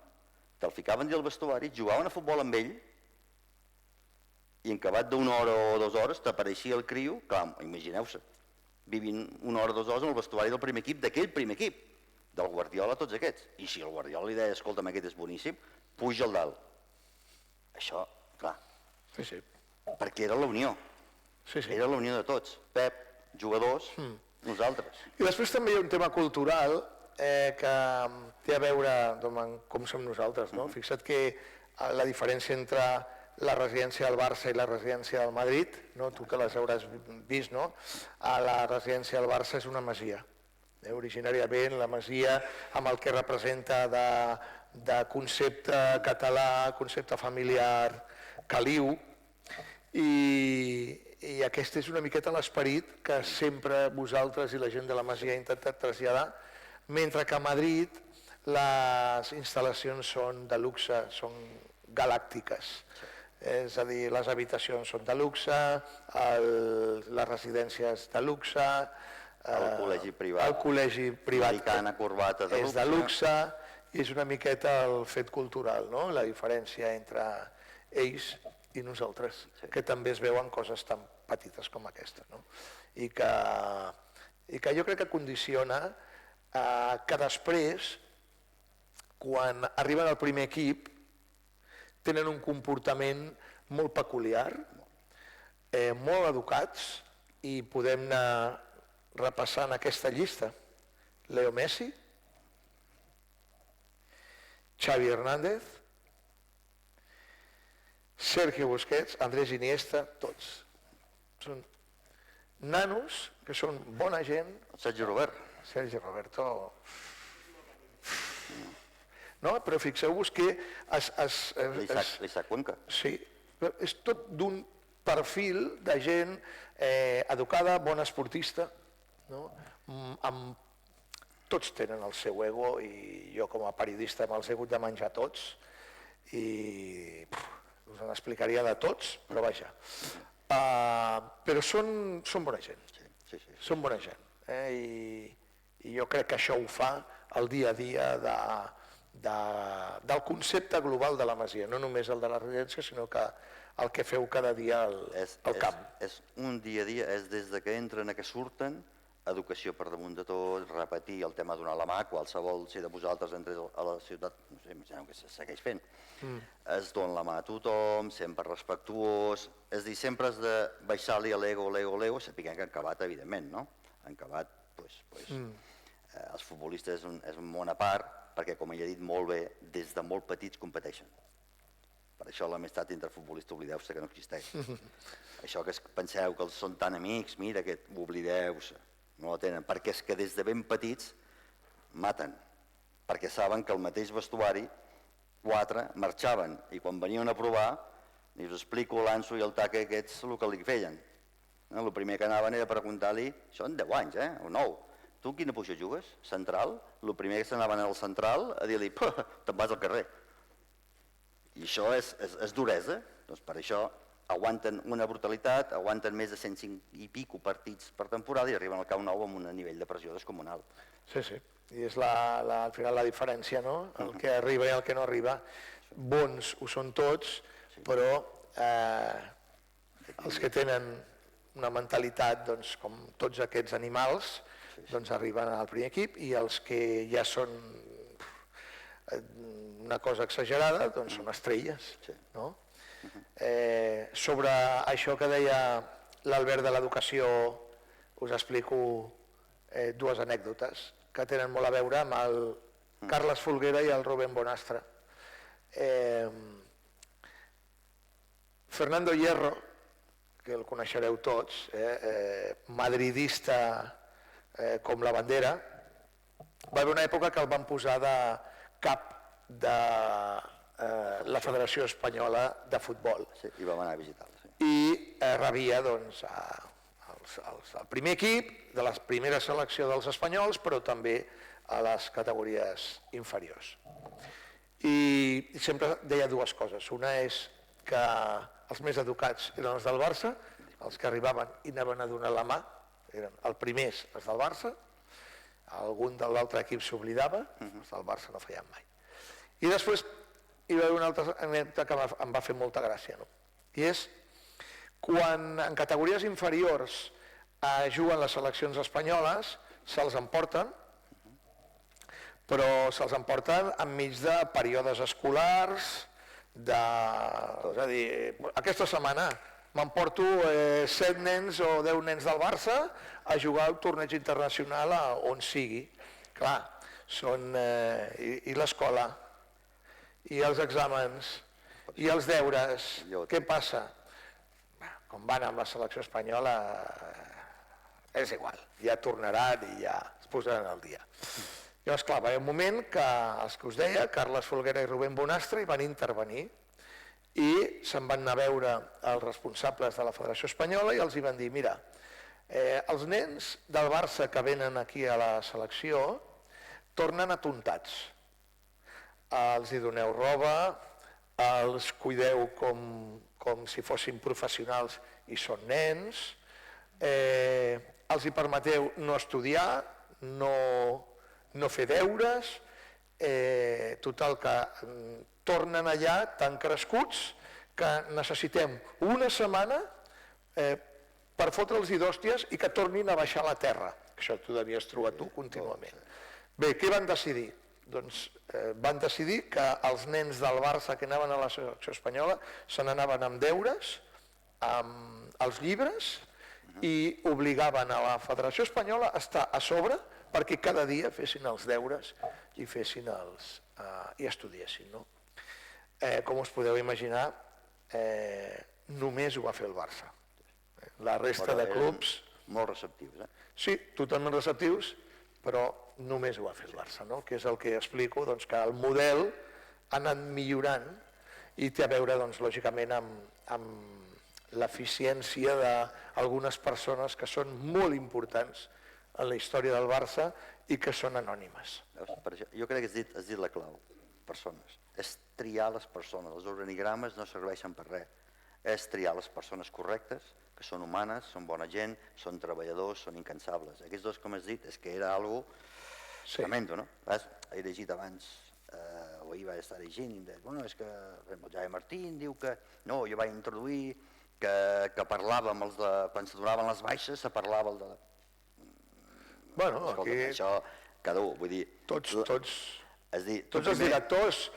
te'l ficaven dins el vestuari, jugaven a futbol amb ell i en acabat d'una hora o 2 hores t'apareixia el criu, clar, imagineu-se, vivint 1 hora o 2 hores en el vestuari del primer equip, d'aquell primer equip, del Guardiola, tots aquests. I si el Guardiola li deia, escolta'm, aquest és boníssim, puja al dalt. Això, clar, perquè era la unió, era la unió de tots. Pep, jugadors, nosaltres. I després també hi ha un tema cultural que té a veure amb com som nosaltres. Fixa't que la diferència entre la residència del Barça i la residència del Madrid, tu que les hauràs vist, la residència del Barça és una masia. Originàriament la masia amb el que representa de concepte català, concepte familiar, caliu, i aquest és una miqueta l'esperit que sempre vosaltres i la gent de la masia ha intentat traslladar, mentre que a Madrid les instal·lacions són de luxe, són galàctiques. És a dir, les habitacions són de luxe, les residències de luxe, el col·legi privat americana corbata és de luxe, i és una miqueta el fet cultural, la diferència entre ells i nosaltres, que també es veuen coses tan petites com aquesta. I que jo crec que condiciona que després, quan arriben al primer equip, tenen un comportament molt peculiar, molt educats, i podem anar repassant aquesta llista. Leo Messi, Xavi Hernández, Sergio Busquets, Andrés Iniesta, tots. Són nanos que són bona gent. Sergi Roberto. No, però fixeu-vos que l'Isaac Cuenca. Sí, és tot d'un perfil de gent educada, bona esportista, tots tenen el seu ego, i jo com a periodista me'ls he hagut de menjar tots, i us en explicaria de tots, però vaja. Però són bona gent, són bona gent, i jo crec que això ho fa el dia a dia del concepte global de la masia, no només el de la residència, sinó que el que feu cada dia al camp. És un dia a dia, és des que entren a que surten, educació per damunt de tot, repetir el tema donar la mà, qualsevol, si de vosaltres entres a la ciutat, no sé, imagineu que se segueix fent, es dona la mà a tothom, sempre respectuós, és a dir, sempre has de baixar-li a l'ego, sapiguem que han acabat, evidentment, no? Han acabat, els futbolistes és un món a part, perquè, com ell ha dit molt bé, des de molt petits competeixen. Per això l'amistat entre futbolistes, oblideu-se que no existeix. Això que penseu que són tan amics, mira, que oblideu-se, no la tenen, perquè és que des de ben petits maten, perquè saben que el mateix vestuari, 4 marxaven, i quan venien a provar, i us explico l'Anso i el Taque, aquests el que li feien. El primer que anaven era preguntar-li, això en 10 anys, o 9, tu quina posició jugues? Central? El primer que s'anaven al central a dir-li, te'n vas al carrer. I això és duresa, doncs per això aguanten una brutalitat, aguanten més de 105 i pico partits per temporada i arriben al Camp Nou amb un nivell de pressió descomunal. Sí, i és al final la diferència, no? El que arriba i el que no arriba. Bons ho són tots, però els que tenen una mentalitat com tots aquests animals arriben al primer equip, i els que ja són una cosa exagerada són estrelles. Sobre això que deia l'Albert de l'educació, us explico 2 anècdotes que tenen molt a veure amb el Carles Folguera i el Rubén Bonastre. Fernando Hierro, que el coneixereu tots, madridista com la bandera, va haver una època que el van posar de cap de la Federació Espanyola de Futbol. Sí, i vam anar a visitar-lo. i rebia doncs, el primer equip de la primera selecció dels espanyols, però també a les categories inferiors. I sempre deia dues coses. Una és que els més educats eren els del Barça, els que arribaven i anaven a donar la mà, eren els primers els del Barça, algun de l'altre equip s'oblidava, els del Barça no feien mai. I després hi va haver una altra anècdota que em va fer molta gràcia, no? I és quan en categories inferiors juguen les seleccions espanyoles, se'ls emporten, però se'ls emporten enmig de períodes escolars, és a dir, aquesta setmana m'emporto 7 nens o 10 nens del Barça a jugar al torneig internacional on sigui. Clar, i l'escola, i els exàmens, i els deures, què passa? Com van amb la selecció espanyola, és igual, ja tornaran i ja es posaran al dia. Llavors, clar, va haver un moment que els que us deia, Carles Folguera i Rubén Bonastre, hi van intervenir i se'n van anar a veure els responsables de la Federació Espanyola i els hi van dir, mira, els nens del Barça que venen aquí a la selecció tornen atontats. Els hi doneu roba, els cuideu com si fossin professionals i són nens, els hi permeteu no estudiar, no fer deures, total que tornen allà tan crescuts que necessitem una setmana per fotre'ls-hi d'hòsties i que tornin a baixar a la terra. Això t'ho devies trobar tu contínuament. Bé, què van decidir? Doncs van decidir que els nens del Barça que anaven a la selecció espanyola se n'anaven amb deures, amb els llibres, i obligaven a la Federació Espanyola a estar a sobre perquè cada dia fessin els deures i i estudiessin. Com us podeu imaginar, només ho va fer el Barça. La resta de clubs... Molt receptius, eh? Sí, totalment receptius, però només ho va fer el Barça, que és el que explico, que el model ha anat millorant i té a veure, lògicament, amb l'eficiència d'algunes persones que són molt importants en la història del Barça i que són anònimes. Jo crec que has dit la clau, persones. És triar les persones, els organigrames no serveixen per res. És triar les persones correctes, que són humanes, són bona gent, són treballadors, són incansables. Aquests dos, com has dit, és que era algo tremendo, no? He llegit abans, o ahir vaig estar llegint, i em deia, bueno, és que el Jaime Martín diu que, no, jo vaig introduir que parlàvem, quan se donaven les baixes, se parlava el de... Bueno, aquí... Això, cada un, vull dir... Tots els directors,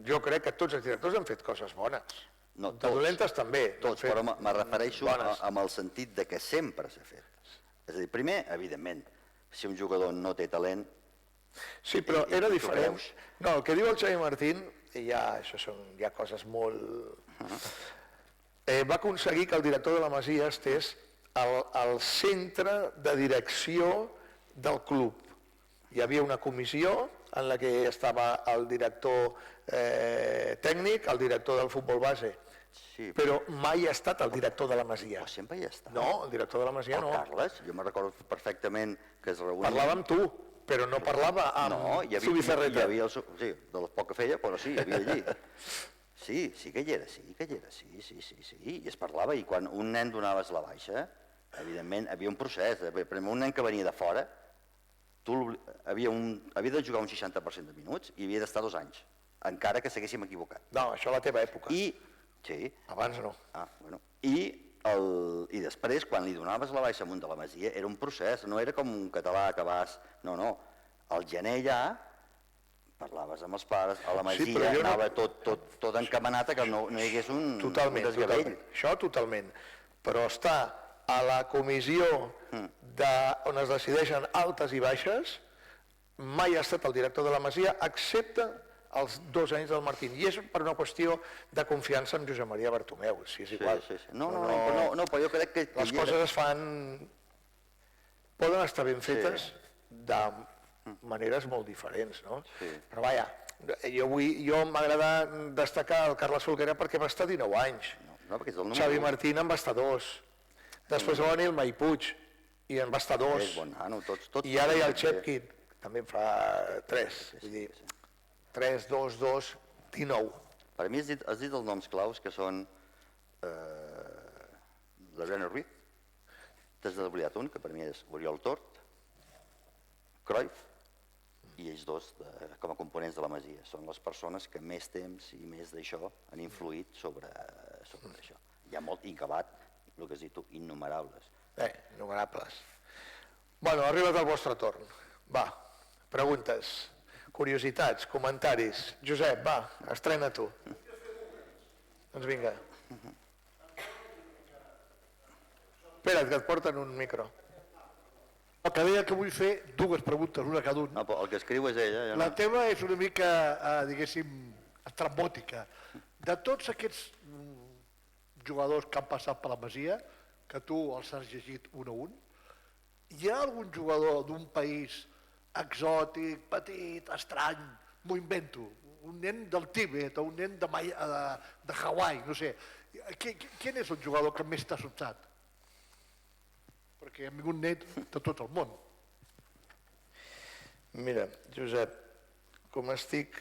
jo crec que tots els directors han fet coses bones. No, de dolentes també. Tots, però me refereixo amb el sentit de que sempre s'ha fet. És a dir, primer, evidentment, si un jugador no té talent... Sí, però era diferent. No, el que diu el Xavi Martín, i això són ja coses molt... Va aconseguir que el director de la Masia estés al centre de direcció del club. Hi havia una comissió en la que estava el director tècnic, el director del futbol base, però mai ha estat el director de la Masia. Sempre hi ha estat. No, el director de la Masia no. Carles, jo me'n recordo perfectament que es reunia... Parlava amb tu, però no parlava amb Zubizarreta. Sí, de les poc que feia, però sí, hi havia allí. Sí que hi era, sí, i es parlava, i quan un nen donaves la baixa, evidentment, havia un procés. Primer, un nen que venia de fora, havia de jugar un 60% de minuts i havia d'estar 2 anys, encara que s'haguéssim equivocat. No, això a la teva època. Sí. Abans no. I després, quan li donaves la baixa amunt de la Masia, era un procés, no era com un català que vas... No, al gener ja parlaves amb els pares, a la Masia anava tot encaminat que no hi hagués un desgavell. Això totalment, però està a la comissió on es decideixen altes i baixes, mai ha estat el director de la Masia, excepte els 2 anys del Martín, i és per una qüestió de confiança en Josep Maria Bartomeu, si és igual. No, però jo crec que... Les coses es fan... Poden estar ben fetes de maneres molt diferents, no? Però vaja, Jo m'agrada destacar el Carles Folguera perquè va estar 19 anys. No, perquè és el número Xavi 1. Martín en va estar 2. Després va venir el Mai Puig i en va estar 2. És bon nano, tots. I ara hi ha el Chepkin, també en fa 3. Vull dir, 3, 2, 2, 19. Per mi has dit els noms claus que són l'Adriano Ruiz, t'has oblidat un, que per mi és Oriol Tort, Cruyff, i ells dos com a components de la Masia. Són les persones que més temps i més d'això han influït sobre això. Hi ha molt incabat, el que has dit tu, innumerables. Innumerables. Bueno, ha arribat el vostre torn. Va, preguntes, curiositats, comentaris. Josep, va, estrena tu. Doncs vinga. Espera't, que et porten un micro. El que deia que vull fer dues preguntes, una a cada un. No, però el que escriu és ella. La teva és una mica, diguéssim, estrambòtica. De tots aquests jugadors que han passat per la Masia, que tu els has llegit un a un, hi ha algun jugador d'un país exòtic, petit, estrany, m'ho invento, un nen del Tíbet o un nen de Hawaii, no sé. Quin és el jugador que més t'ha sobtat? Perquè hem vingut net de tot el món. Mira, Josep, com estic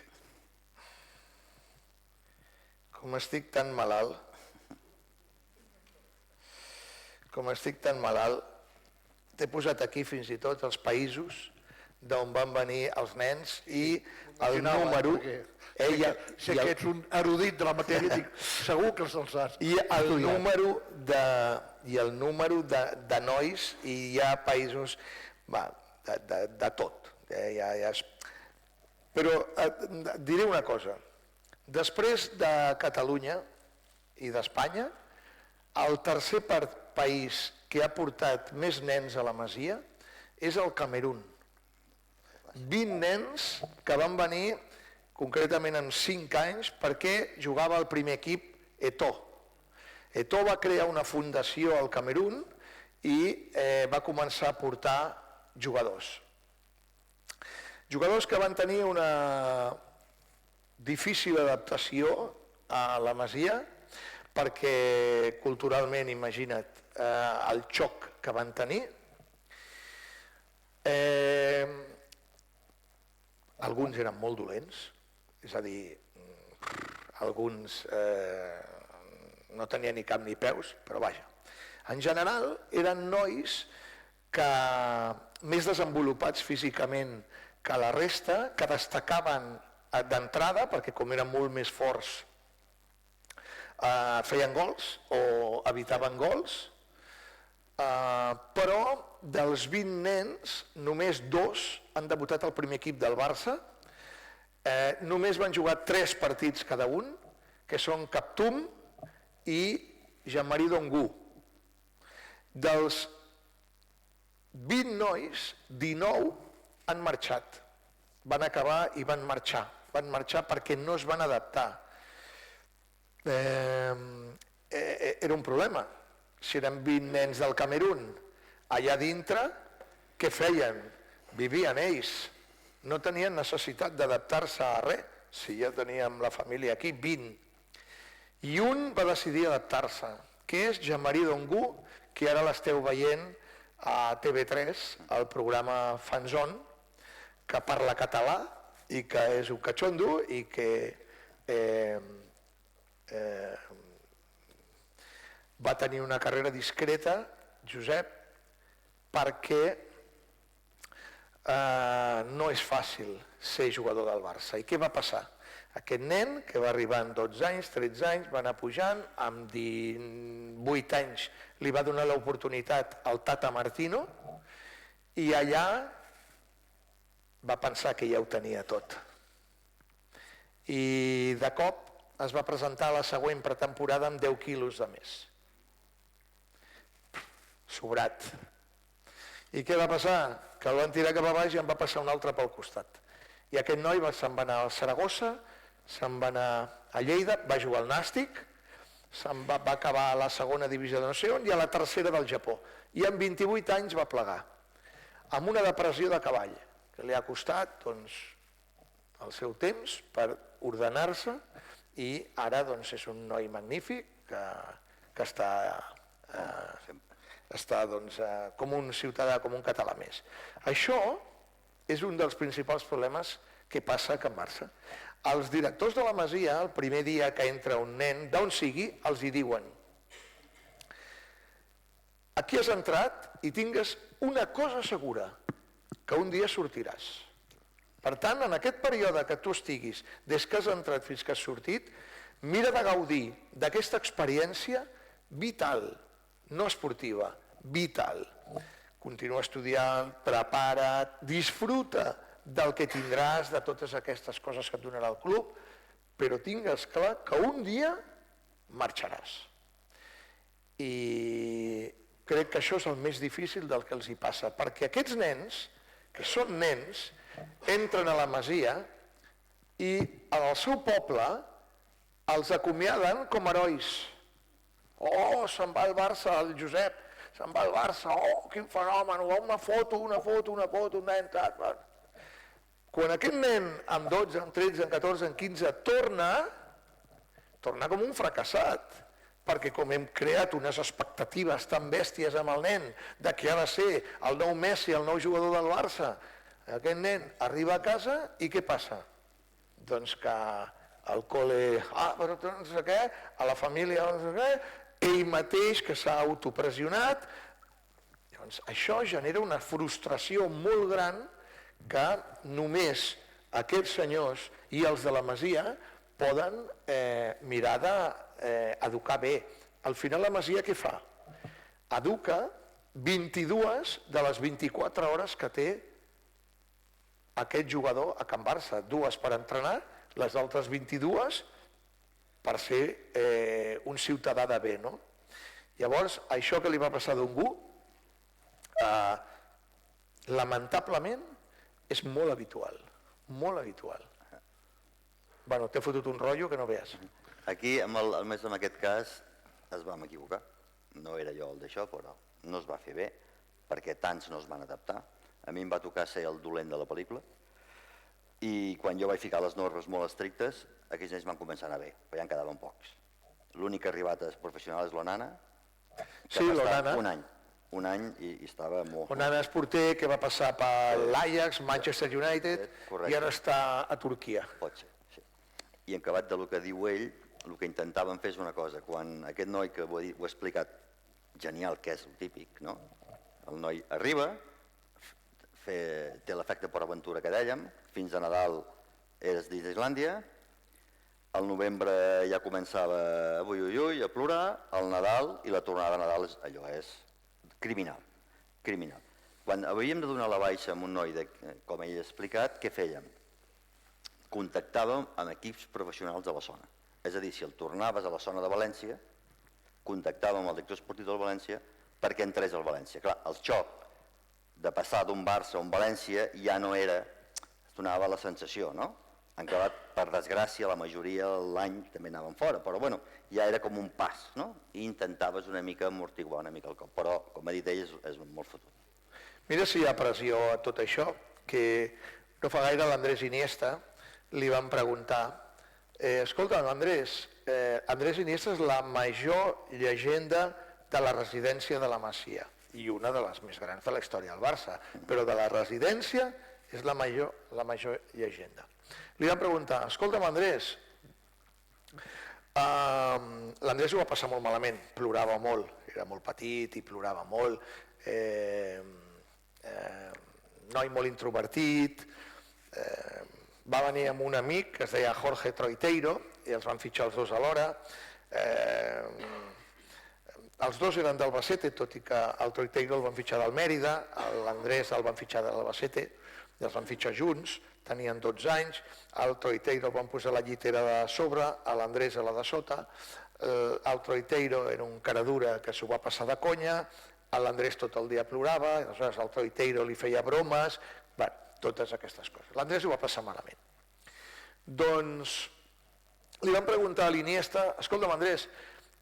tan malalt, t'he posat aquí fins i tot els països d'on van venir els nens i el número... Sé que ets un erudit de la matèria, dic, segur que els has I el número de nois, i hi ha països de tot. Però diré una cosa, després de Catalunya i d'Espanya, el tercer país que ha portat més nens a la Masia és el Camerun. 20 nens que van venir concretament en 5 anys perquè jugava al primer equip Eto'o. Eto'o va crear una fundació al Camerun i va començar a portar jugadors. Jugadors que van tenir una difícil adaptació a la Masia perquè culturalment, imagina't, el xoc que van tenir. Alguns eren molt dolents, és a dir, alguns no tenien ni cap ni peus, però vaja. En general eren nois que més desenvolupats físicament que la resta, que destacaven d'entrada, perquè com eren molt més forts feien gols o evitaven gols, però dels 20 nens només 2 han debutat al primer equip del Barça. Només van jugar 3 partits cada un, que són Kaptum i Jean-Marie Dongu. Dels 20 nois, 19 han marxat. Van acabar i van marxar. Van marxar perquè no es van adaptar. Era un problema. Si eren 20 nens del Camerun, allà dintre, què feien? Vivien ells. No tenien necessitat d'adaptar-se a res, si ja teníem la família aquí, 20. I un va decidir adaptar-se, que és Jean-Marie Dongu, que ara l'esteu veient a TV3, al programa Fanzone, que parla català i que és un catxondo i que va tenir una carrera discreta, Josep, perquè no és fàcil ser jugador del Barça. I què va passar? Aquest nen, que va arribar amb 12 anys, 13 anys, va anar pujant, amb 18 anys li va donar l'oportunitat al Tata Martino i allà va pensar que ja ho tenia tot. I de cop es va presentar a la següent pretemporada amb 10 quilos de més. Sobrat. I què va passar? Que el van tirar cap a baix i en va passar un altre pel costat. I aquest noi se'n va anar al Saragossa, se'n va anar a Lleida, va jugar al Nàstic, va acabar a la segona divisió de no sé on i a la tercera del Japó. I amb 28 anys va plegar, amb una depressió de cavall, que li ha costat el seu temps per ordenar-se i ara doncs, és un noi magnífic que està doncs, com un ciutadà, com un català més. Això és un dels principals problemes que passa a Can Barça. Els directors de la Masia, el primer dia que entra un nen, d'on sigui, els hi diuen: aquí has entrat i tingues una cosa segura, que un dia sortiràs. Per tant, en aquest període que tu estiguis, des que has entrat fins que has sortit, mira de gaudir d'aquesta experiència vital, no esportiva, vital. Continua estudiant, prepara't, disfruta del que tindràs, de totes aquestes coses que et donarà el club, però tingues clar que un dia marxaràs. I crec que això és el més difícil del que els hi passa, perquè aquests nens, que són nens, entren a la Masia i al seu poble els acomiaden com herois. Oh, se'n va al Barça, el Josep, se'n va al Barça, oh, quin fenomen, una foto, un nen, tal. Quan aquest nen amb 12, amb 13, amb 14, amb 15 torna com un fracassat, perquè com hem creat unes expectatives tan bèsties amb el nen de que ha de ser el nou Messi, el nou jugador del Barça, aquest nen arriba a casa i què passa? Doncs que al col·le, però no sé què, a la família no sé què, ell mateix que s'ha autopressionat. Llavors, això genera una frustració molt gran que només aquests senyors i els de la Masia poden mirar d'educar bé. Al final la Masia què fa? Educa 22 de les 24 hores que té aquest jugador a Can Barça, 2 per entrenar, les altres 22 per ser un ciutadà de bé, no? Llavors, això que li va passar a Dongu, lamentablement, és molt habitual, molt habitual. Bueno, t'he fotut un rotllo que no veus. Aquí, almenys en aquest cas, es vam equivocar. No era jo el d'això, però no es va fer bé, perquè tants no es van adaptar. A mi em va tocar ser el dolent de la pel·lícula, i quan jo vaig ficar les normes molt estrictes, aquells nens van començar a anar bé, però ja en quedaven pocs. L'únic que ha arribat a professional és l'Onana, que va estar un any i estava molt... Onana és porter, que va passar per l'Ajax, Manchester United, i ara està a Turquia. Pot ser, sí. I en acabat del que diu ell, el que intentaven fer és una cosa. Quan aquest noi, que ho he explicat genial, que és el típic, no? El noi arriba, té l'efecte per aventura que dèiem, fins a Nadal eres dins d'Islàndia, al novembre ja començava ui, a plorar, al Nadal i la tornada a Nadal allò és criminal. Quan havíem de donar la baixa a un noi, com ell ha explicat, què fèiem? Contactàvem amb equips professionals de la zona. És a dir, si el tornaves a la zona de València, contactàvem amb el director esportiu del València perquè entrés al València. Clar, el xoc de passar d'un Barça a un València ja no era, es donava la sensació, no? En acabat, per desgràcia, la majoria l'any també anaven fora, però bueno, ja era com un pas, no? I intentaves una mica amortiguar una mica el cop, però, com ha dit ell, és molt fotut. Mira si hi ha pressió a tot això, que no fa gaire l'Andrés Iniesta li van preguntar, escolta, Andrés Iniesta és la major llegenda de la residència de la Masia, i una de les més grans de la història del Barça, però de la residència és la major llegenda. Li van preguntar, escolta'm Andrés, l'Andrés ho va passar molt malament, plorava molt, era molt petit i plorava molt, noi molt introvertit, va venir amb un amic que es deia Jorge Troiteiro i els van fitxar els dos alhora. Els dos eren d'Albacete, tot i que el Troiteiro el van fitxar del Mèrida, l'Andrés el van fitxar de l'Albacete, i els van fitxar junts, tenien 12 anys, el Troiteiro el van posar la llitera de sobre, l'Andrés a la de sota, el Troiteiro era un caradura que s'ho va passar de conya, l'Andrés tot el dia plorava, aleshores el Troiteiro li feia bromes, totes aquestes coses. L'Andrés ho va passar malament. Doncs li van preguntar a l'Iniesta, escolta'm Andrés,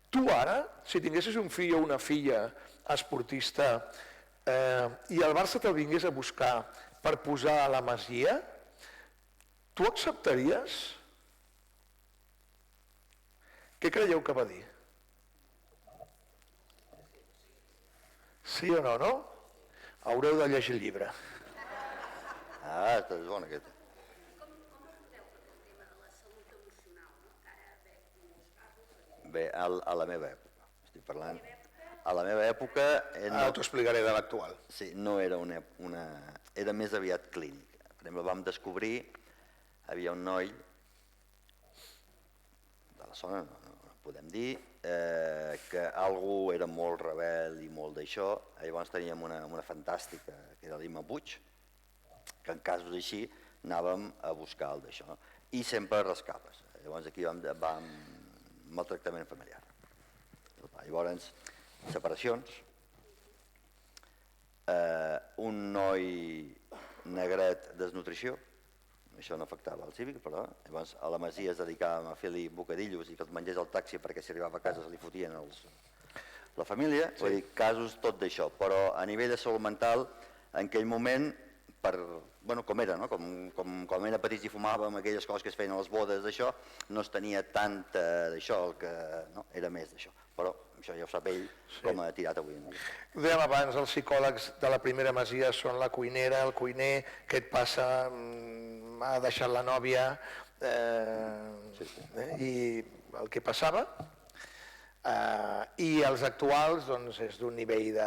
tu ara, si tinguessis un fill o una filla esportista i el Barça te'l vingués a buscar per posar a la Masia, Tu acceptaries? Què creieu que va dir? Sí o no, no? Haureu de llegir el llibre. Ah, és bon aquest. Bé, a la meva època, estic parlant. A la meva època... Ara t'ho explicaré de l'actual. Sí, no era era més aviat clínic. Per exemple, vam descobrir, havia un noi de la zona, no podem dir, que algú era molt rebel i molt d'això. Llavors teníem una fantàstica, que era l'Imma Puig, que en casos així anàvem a buscar el d'això. I sempre rescapes. Llavors aquí vam amb el tractament familiar. Llavors, separacions, un noi negret desnutrició, això no afectava al cívic, però llavors a la Masia es dedicàvem a fer-li bocadillos i que els mengés al taxi perquè si arribava a casa se li fotien la família, vull dir, casos tot d'això, però a nivell de salut mental, en aquell moment, com era, no? Com era petits i fumàvem, aquelles coses que es feien a les bodes d'això, no es tenia tanta d'això, era més d'això, però això ja ho sap ell com ha tirat avui en dia. Ho dèiem abans, els psicòlegs de la primera masia són la cuinera, el cuiner, què et passa, ha deixat la nòvia, i el que passava. I els actuals doncs, és d'un nivell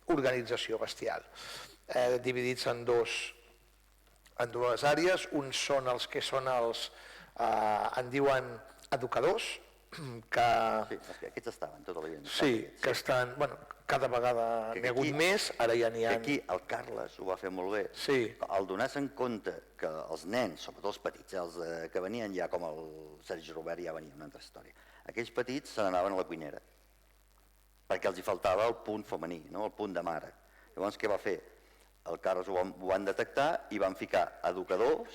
d'organització bestial, dividits en dues àrees. Uns són els que són en diuen educadors, que... Sí, aquests estaven tota la vida. Sí, que estan, cada vegada n'hi ha hagut més, ara ja n'hi ha... Aquí el Carles ho va fer molt bé. Sí. Al donar-se en compte que els nens, sobretot els petits, els que venien ja com el Sergi Robert, ja venia una altra història. Aquells petits se n'anaven a la cuinera, perquè els hi faltava el punt femení, no? El punt de mare. Llavors què va fer? El Carles ho van detectar i van ficar educadors,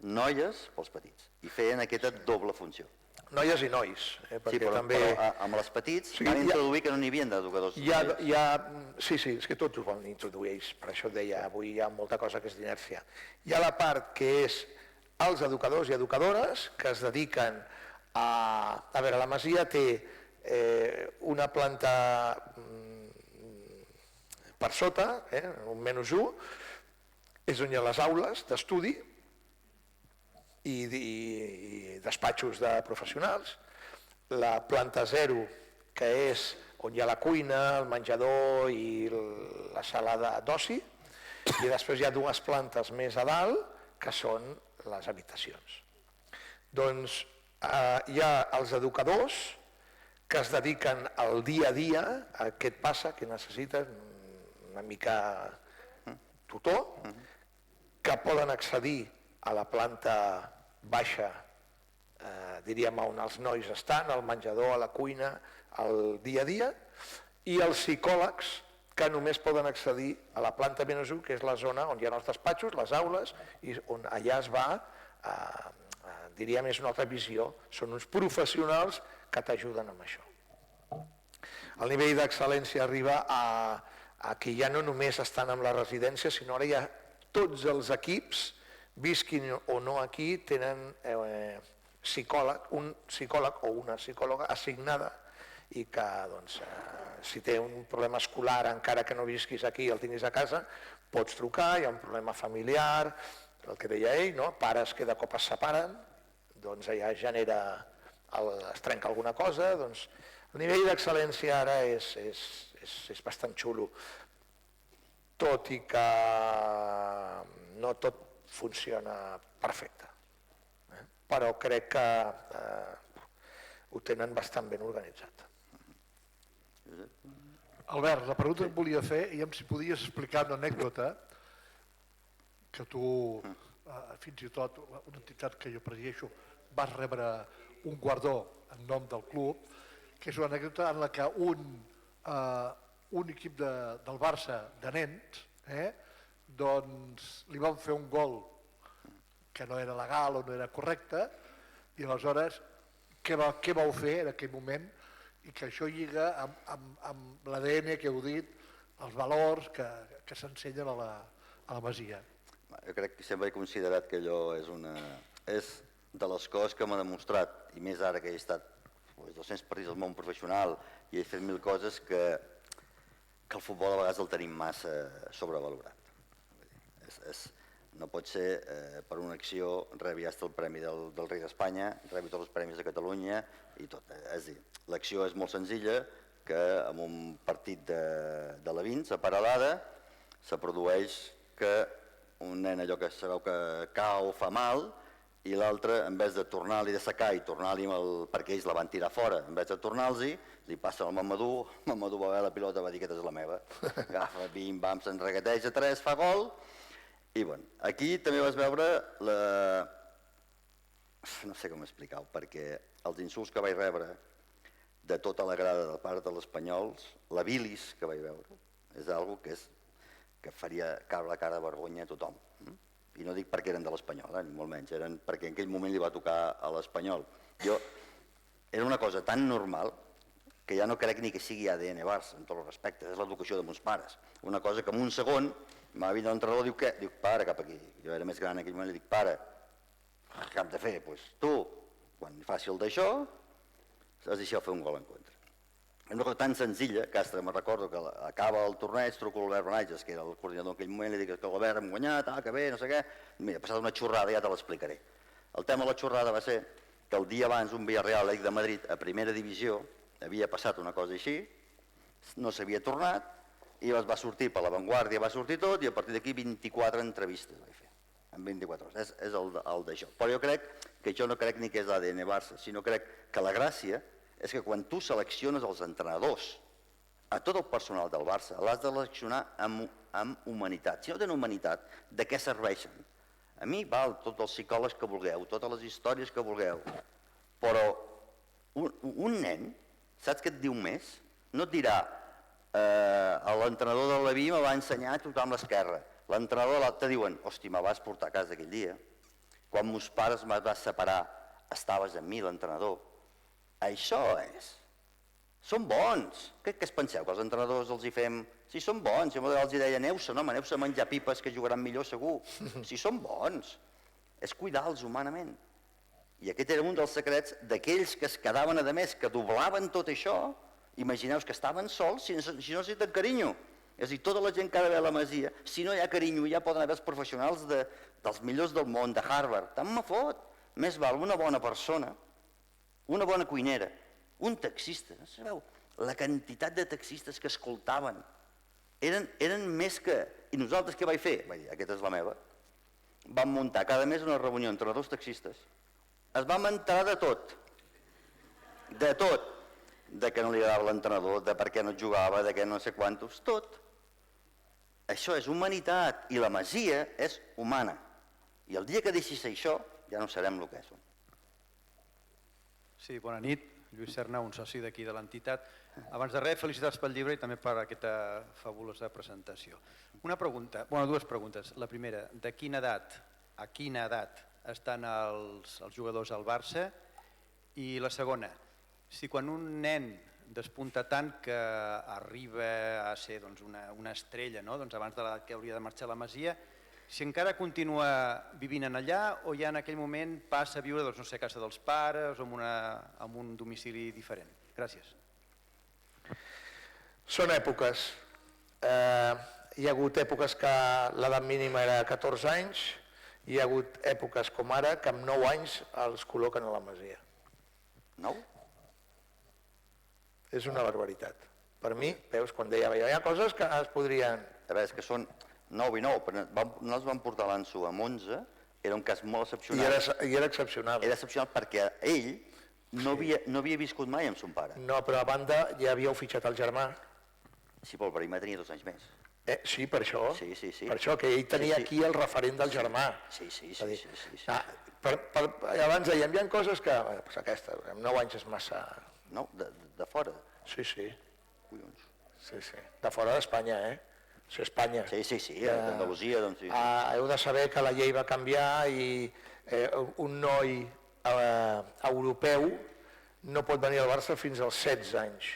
noies pels petits, i feien aquesta doble funció. Noies i nois, perquè però, també... però amb els petits van introduir que no n'hi havia d'educadors. Sí, és que tots ho van introduir ells, per això deia, avui hi ha molta cosa que és d'inèrcia. Hi ha la part que és els educadors i educadores que es dediquen a... A veure, la Masia té una planta per sota, un -1, és on hi ha les aules d'estudi, i despatxos de professionals, la planta 0, que és on hi ha la cuina, el menjador i la sala d'oci, i després hi ha dues plantes més a dalt, que són les habitacions. Doncs hi ha els educadors que es dediquen al dia a dia, a què et passa, què necessites, una mica tutor, que poden accedir a la planta baixa, diríem on els nois estan, al menjador, a la cuina, al dia a dia, i els psicòlegs que només poden accedir a la planta -1, que és la zona on hi ha els despatxos, les aules, i on allà es va, diríem, és una altra visió, són uns professionals que t'ajuden amb això. El nivell d'excel·lència arriba a que ja no només estan en la residència, sinó ara ja tots els equips, visquin o no aquí, tenen un psicòleg o una psicòloga assignada i que si té un problema escolar, encara que no visquis aquí i el tinguis a casa, pots trucar, hi ha un problema familiar, el que deia ell, pares que de cop es separen, doncs allà es trenca alguna cosa, doncs el nivell d'excel·lència ara és bastant xulo, tot i que no tot funciona perfecte, però crec que ho tenen bastant ben organitzat. Albert, la pregunta que et volia fer, i si podies explicar una anècdota que tu, fins i tot una entitat que jo presideixo, vas rebre un guardó en nom del club, que és una anècdota en la que un equip del Barça de nens, doncs li van fer un gol que no era legal o no era correcte, i aleshores què vau fer en aquell moment, i que això lliga amb l'ADN que heu dit, els valors que s'ensenyen a la Masia. Jo crec que sempre he considerat que allò és de les coses que m'ha demostrat, i més ara que he estat 200 partits al món professional i he fet 1000 coses, que el futbol a vegades el tenim massa sobrevalorat. No pot ser per una acció rebi el premi del rei d'Espanya, rebi tots els premis de Catalunya i tot. És a dir, l'acció és molt senzilla, que en un partit de l'Avins, a Peralada, se produeix que un nen allò que sabeu que cau fa mal i l'altre, en vez de tornar-li de secar i tornar-li perquè ells la van tirar fora, en vez de tornar-los, li passa al Mamadou, el Mamadou va veure la pilota i va dir aquesta és la meva. Agafa, bim-bam, se'n regateja 3, fa gol. I bueno, aquí també vas veure no sé com explicar-ho, perquè els insults que vaig rebre de tota la grada de part dels espanyols, la bilis que vaig veure, és algo que faria caure la cara de vergonya a tothom. I no dic perquè eren de l'Espanyol, ni molt menys, eren perquè en aquell moment li va tocar a l'Espanyol. Era una cosa tan normal que ja no crec ni que sigui ADN Barça, en tots els respectes, és l'educació de meus pares. Una cosa que en un segon m'ha vist l'entrenador, diu què? Diu, pare, cap aquí. Jo era més gran en aquell moment, li dic, pare, què hem de fer? Doncs tu, quan faci el d'això, has deixat fer un gol en contra. És una cosa tan senzilla, que hasta me'n recordo que acaba el torneig, truco l'Albert Benages, que era el coordinador en aquell moment, li dic que l'Albert hem guanyat, que bé, no sé què. Mira, ha passat una xorrada, ja te l'explicaré. El tema de la xorrada va ser que el dia abans un Villarreal de Madrid a primera divisió havia passat una cosa així, no s'havia tornat, i va sortir per La Vanguardia, va sortir tot, i a partir d'aquí 24 entrevistes vaig fer, en 24 hores. És el d'això. Però jo crec que això no crec ni que és l'ADN Barça, sinó crec que la gràcia és que quan tu selecciones els entrenadors, a tot el personal del Barça, l'has de seleccionar amb humanitat. Si no tenen humanitat, de què serveixen? A mi val tots els psicòlegs que vulgueu, totes les històries que vulgueu, però un nen, saps què et diu més? No et dirà l'entrenador de l'Aví me va ensenyar a tocar amb l'esquerra. L'entrenador de l'altre te diuen, hosti, me vas portar a casa aquell dia. Quan meus pares me vas separar, estaves amb mi, l'entrenador. Això és. Són bons. Què es penseu, que els entrenadors els hi fem... Si són bons, jo els deia, aneu-se, no, aneu-se a menjar pipes que jugaran millor segur. Si són bons. És cuidar-los humanament. I aquest era un dels secrets d'aquells que es quedaven a més, que doblaven tot això. Imagineu que estaven sols si no necessiten carinyo. És a dir, tota la gent que ha de veure la Masia, si no hi ha carinyo, ja poden haver els professionals dels millors del món, de Harvard. Tant me fot. Més val una bona persona, una bona cuinera, un taxista. Sabeu, la quantitat de taxistes que escoltaven eren més que... I nosaltres què vaig fer? Vaig dir, aquesta és la meva. Vam muntar cada mes una reunió entre dos taxistes. Es vam entrar de tot. De tot. De que no li agradava l'entrenador, de per què no jugava, de què no sé quantos, tot. Això és humanitat i la Masia és humana. I el dia que deixis això ja no serem el que som. Sí, bona nit. Lluís Serna, un soci d'aquí de l'entitat. Abans de res, felicitats pel llibre i també per aquesta fabulosa presentació. Dues preguntes. La primera, a quina edat estan els jugadors al Barça? I la segona, si quan un nen despunta tant que arriba a ser una estrella, abans de que hauria de marxar a la Masia, si encara continua vivint allà o ja en aquell moment passa a viure a casa dels pares o en un domicili diferent? Gràcies. Són èpoques. Hi ha hagut èpoques que l'edat mínima era 14 anys, hi ha hagut èpoques com ara que amb 9 anys els col·loquen a la Masia. 9? És una barbaritat. Per mi, veus, quan deia, hi ha coses que es podrien... A veure, és que són 9 i 9, però nosaltres vam portar l'Anso amb 11, era un cas molt excepcional. I era excepcional. Era excepcional perquè ell no havia viscut mai amb son pare. No, però a banda ja havíeu fitxat el germà. Sí, però el verí tenia 2 anys més. Sí, per això. Sí. Per això, que ell tenia aquí el referent del germà. Sí. Abans dèiem, hi ha coses que... Doncs aquesta, amb 9 anys és massa... No, de fora. Sí. Collons. Sí. De fora d'Espanya, Sí, Espanya. Sí, d'Andalusia, doncs sí. Heu de saber que la llei va canviar i un noi europeu no pot venir al Barça fins als 16 anys.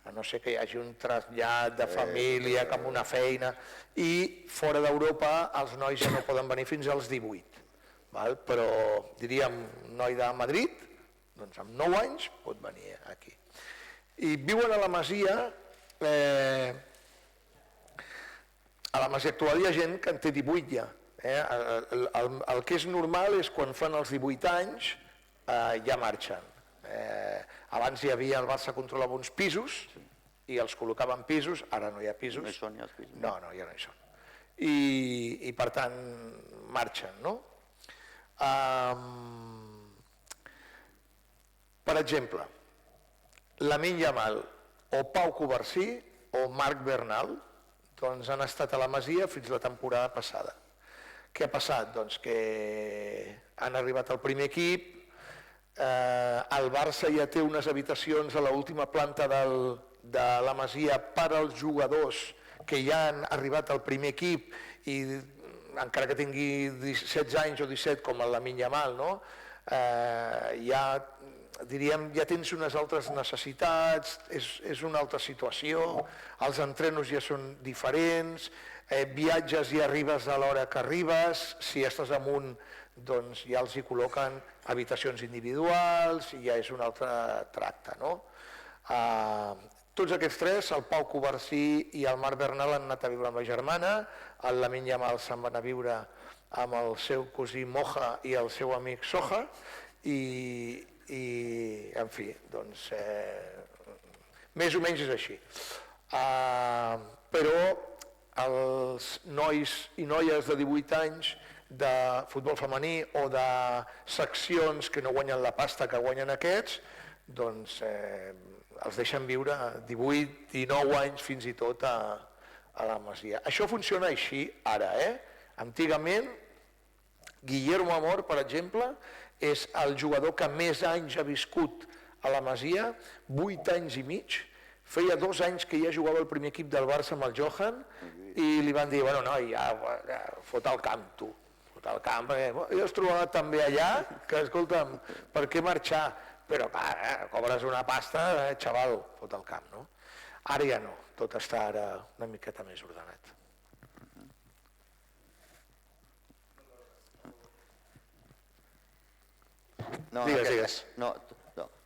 a no ser que hi hagi un trasllat de família, com una feina, i fora d'Europa els nois ja no poden venir fins als 18. Val? Però, diríem, un noi de Madrid, doncs amb 9 anys pot venir aquí. I viuen a la Masia, a la Masia actual hi ha gent que en té 18 ja. El que és normal és quan fan els 18 anys ja marxen. Abans hi havia, el Barça controlava uns pisos i els col·locaven pisos, ara no hi ha pisos. No hi són ja els pisos? No, ja no hi són. I per tant marxen, no? Per exemple, Lamine Yamal o Pau Covarsí o Marc Bernal doncs han estat a la Masia fins la temporada passada. Què ha passat? Doncs que han arribat al primer equip, el Barça ja té unes habitacions a l'última planta de la Masia per als jugadors que ja han arribat al primer equip i encara que tingui 16 anys o 17 com el Lamine Yamal, no? Ja tens unes altres necessitats, és una altra situació, els entrenos ja són diferents, viatges i arribes a l'hora que arribes, si estàs amunt doncs ja els hi col·loquen habitacions individuals i ja és un altre tracte, no? Tots aquests tres, el Pau Covarsí i el Marc Bernal, han anat a viure amb la germana, el Lamine Yamal se'n va anar a viure amb el seu cosí Moja i el seu amic Soja i en fi, doncs més o menys és així. Però els nois i noies de 18 anys de futbol femení o de seccions que no guanyen la pasta que guanyen aquests, doncs els deixen viure 18, 19 anys fins i tot a la Masia. Això funciona així ara, Antigament, Guillermo Amor, per exemple, és el jugador que més anys ha viscut a la Masia, 8 anys i mig. Feia 2 anys que ja jugava el primer equip del Barça amb el Johan i li van dir, bueno, noi, ja fot al camp, tu. Fot al camp, perquè jo es trobava també allà, que, escolta'm, per què marxar? Però, clar, cobres una pasta, xaval, fot al camp, no? Ara ja no, tot està ara una miqueta més ordenat. Digues. No,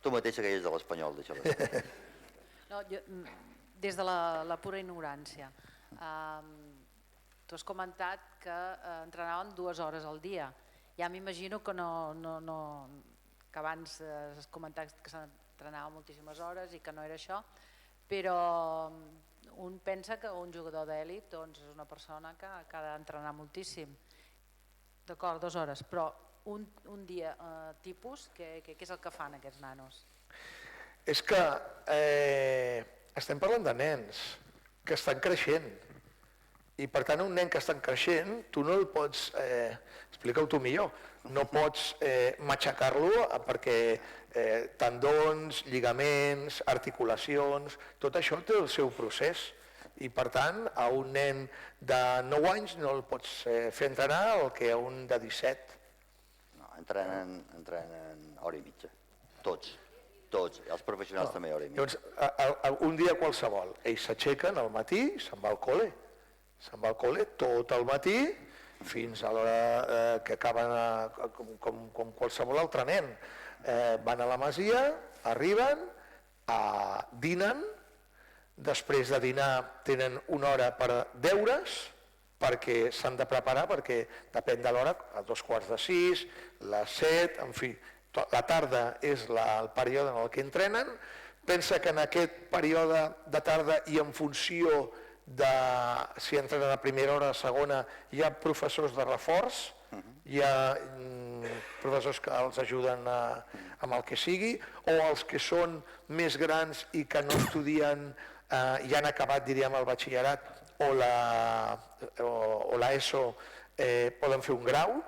tu mateixa que és de l'Espanyol, deixa-la. No, des de la pura ignorància. Tu has comentat que entrenaven 2 hores al dia. Ja m'imagino que que abans has comentat que s'entrenava moltíssimes hores i que no era això, però un pensa que un jugador d'èlit és una persona que ha d'entrenar moltíssim. D'acord, 2 hores, però un dia tipus, què és el que fan aquests nanos? És que estem parlant de nens que estan creixent i per tant un nen que està creixent tu no el pots, explica-ho tu millor, no pots matxacar-lo perquè tendons, lligaments, articulacions, tot això té el seu procés i per tant a un nen de 9 anys no el pots fer entrenar el que a un de 17. No, entrenen hora i mitja, tots, els professionals també hora i mitja. Doncs un dia qualsevol, ells s'aixequen al matí, se'n va al col·le tot el matí fins a l'hora que acaben com qualsevol altre nen. Van a la Masia, arriben, dinen, després de dinar tenen una hora per deures, perquè s'han de preparar, perquè depèn de l'hora, a 5:15, les 7, en fi, la tarda és el període en què entrenen. Pensa que en aquest període de tarda i en funció de si entrenen a primera hora o a segona hi ha professors de reforç, hi ha professors que els ajuden amb el que sigui, o els que són més grans i que no estudien i han acabat, diríem, el batxillerat o l'ESO, poden fer un grau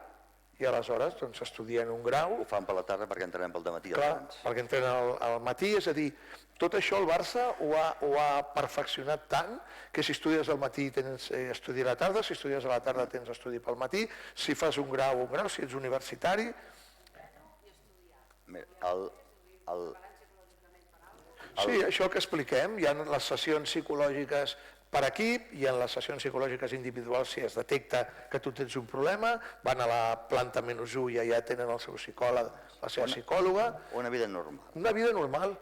i aleshores estudien un grau. Ho fan per la tarda perquè entrenem pel dematí. Clar, perquè entrenen al matí, és a dir, tot això el Barça ho ha perfeccionat tant que si estudies al matí tens estudi a la tarda, si estudies a la tarda tens estudi pel matí, si fas un grau, si ets universitari. Sí, això que expliquem, hi ha les sessions psicològiques per equip i en les sessions psicològiques individuals si es detecta que tu tens un problema, van a la planta -1 i allà tenen el seu psicòleg, la seva psicòloga. Una vida normal. Una vida normal.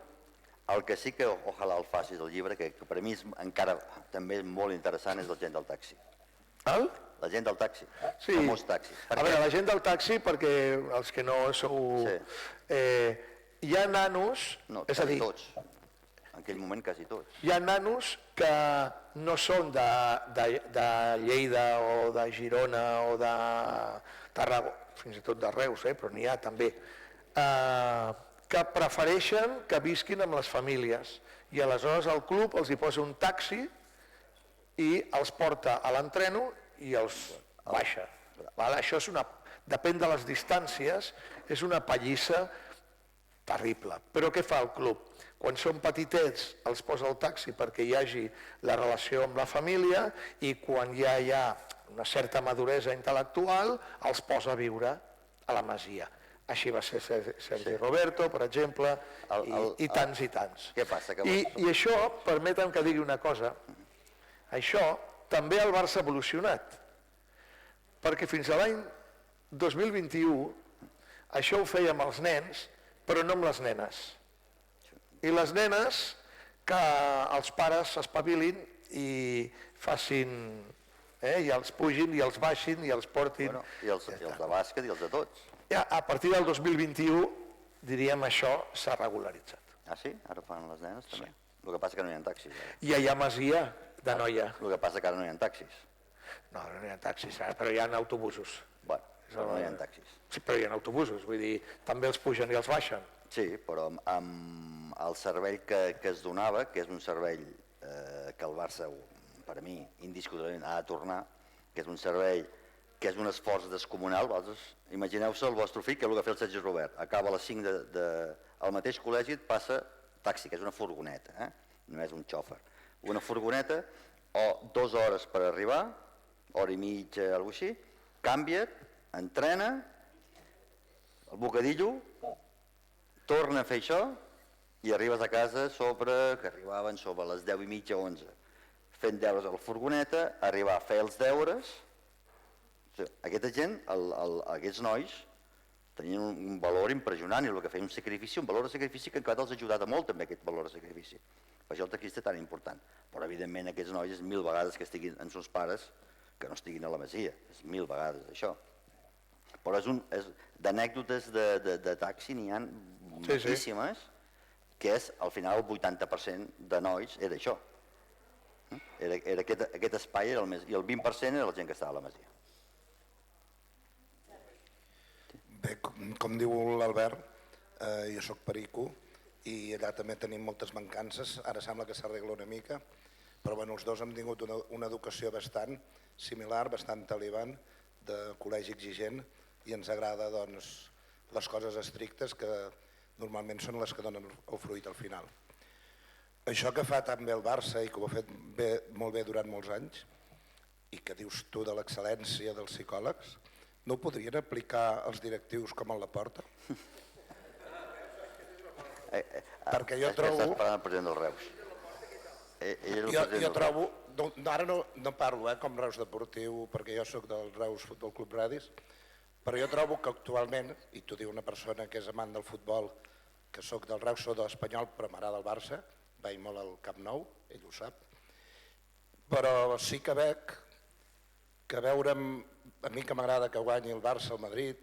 El que sí que ojalà el facis del llibre, que per a mi és encara també molt interessant, és la gent del taxi. El? La gent del taxi, Sí. famós taxi. A veure, la gent del taxi, perquè els que no sou... Hi ha nanos, No, és a quasi dir, tots. En aquell moment quasi tots. hi ha nanos que no són de Lleida o de Girona o de Tarragona, fins i tot de Reus, però n'hi ha també, que prefereixen que visquin amb les famílies i aleshores el club els hi posa un taxi i els porta a l'entreno i els baixa. Això és depèn de les distàncies, és una pallissa terrible. Però què fa el club? Quan són petitets els posa el taxi perquè hi hagi la relació amb la família i quan ja hi ha una certa maduresa intel·lectual els posa a viure a la masia. Així va ser Sergi Roberto, per exemple, i tants i tants. Què passa? I això, permetem que digui una cosa, això també el Barça ha evolucionat, perquè fins a l'any 2021 això ho fèiem els nens, però no amb les nenes. I les nenes, que els pares s'espavilin i facin, i els pugin, i els baixin, i els portin. I els de bàsquet i els de tots. A partir del 2021, diríem, això s'ha regularitzat. Ah, sí? Ara fan les nenes també? El que passa que no hi ha taxis. I hi ha masia de noia. El que passa que ara no hi ha taxis. No, no hi ha taxis, però hi ha autobusos. Bueno, però no hi ha taxis. Sí, però hi ha autobusos, vull dir, també els pugen i els baixen. Sí, però amb el servei que es donava, que és un servei que el Barça, per a mi, indiscutiblement ha de tornar, que és un servei que és un esforç descomunal. Imagineu-se el vostre fill, que és el que fa el Sergi Robert, acaba a les 5 al mateix col·legi, et passa taxi, que és una furgoneta, no és un xòfer. Una furgoneta, o 2 hores per arribar, hora i mitja, alguna cosa així, canvia't, entrena, el bocadillo, torna a fer això i arribes a casa que arribaven sobre les 10 i mitja, 11, fent deures a la furgoneta, arribar a fer els deures. Aquesta gent, aquests nois, tenien un valor impressionant i el que feien un sacrifici, un valor de sacrifici que encara els ha ajudat molt també aquest valor de sacrifici. Per això el taxista és tan important. Però evidentment aquests nois és 1000 vegades que estiguin amb seus pares que no estiguin a la masia, és 1000 vegades això. Però d'anècdotes de taxi n'hi ha moltíssimes, que és al final el 80% de nois era això. Era aquest espai era el més, i el 20% era la gent que estava a la masia. Bé, com diu l'Albert, jo sóc perico i allà també tenim moltes mancances, ara sembla que s'arregla una mica, però bueno, els dos hem tingut una educació bastant similar, bastant talibant, de col·legi exigent, i ens agrada doncs, les coses estrictes que normalment són les que donen el fruit al final. Això que fa tan bé el Barça i que ho ha fet molt bé durant molts anys i que dius tu de l'excel·lència dels psicòlegs, no ho podrien aplicar els directius com a la porta? Perquè jo trobo... Estàs parlant el president del Reus. Jo trobo, ara no parlo com Reus Deportiu, perquè jo sóc del Reus Futbol Club Radis, però jo trobo que actualment, i t'ho diu una persona que és amant del futbol, que sóc del Reus, sóc de l'Espanyol, però m'agrada el Barça, vaig molt al Camp Nou, ell ho sap, però sí que veig que veure'm, a mi que m'agrada que guanyi el Barça, el Madrid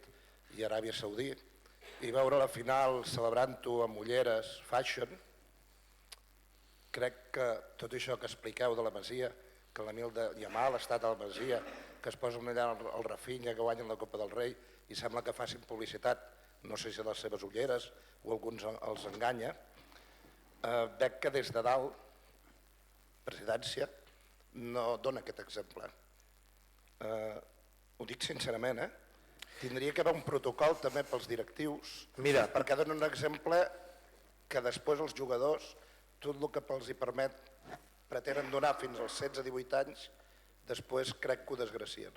i Aràbia Saudí, i veure la final celebrant-ho amb ulleres, fashion, crec que tot això que expliqueu de la Masia, que l'Emil de Yamal ha estat a la Masia, que es posen allà el Rafinha, que guanyen la Copa del Rei, i sembla que facin publicitat, no sé si a les seves ulleres o alguns els enganya, veig que des de dalt, presidència, no dona aquest exemple. Ho dic sincerament, tindria que haver un protocol també pels directius, perquè donen un exemple que després els jugadors, tot el que els hi permet, pretenen donar fins als 16-18 anys, després crec que ho desgracien.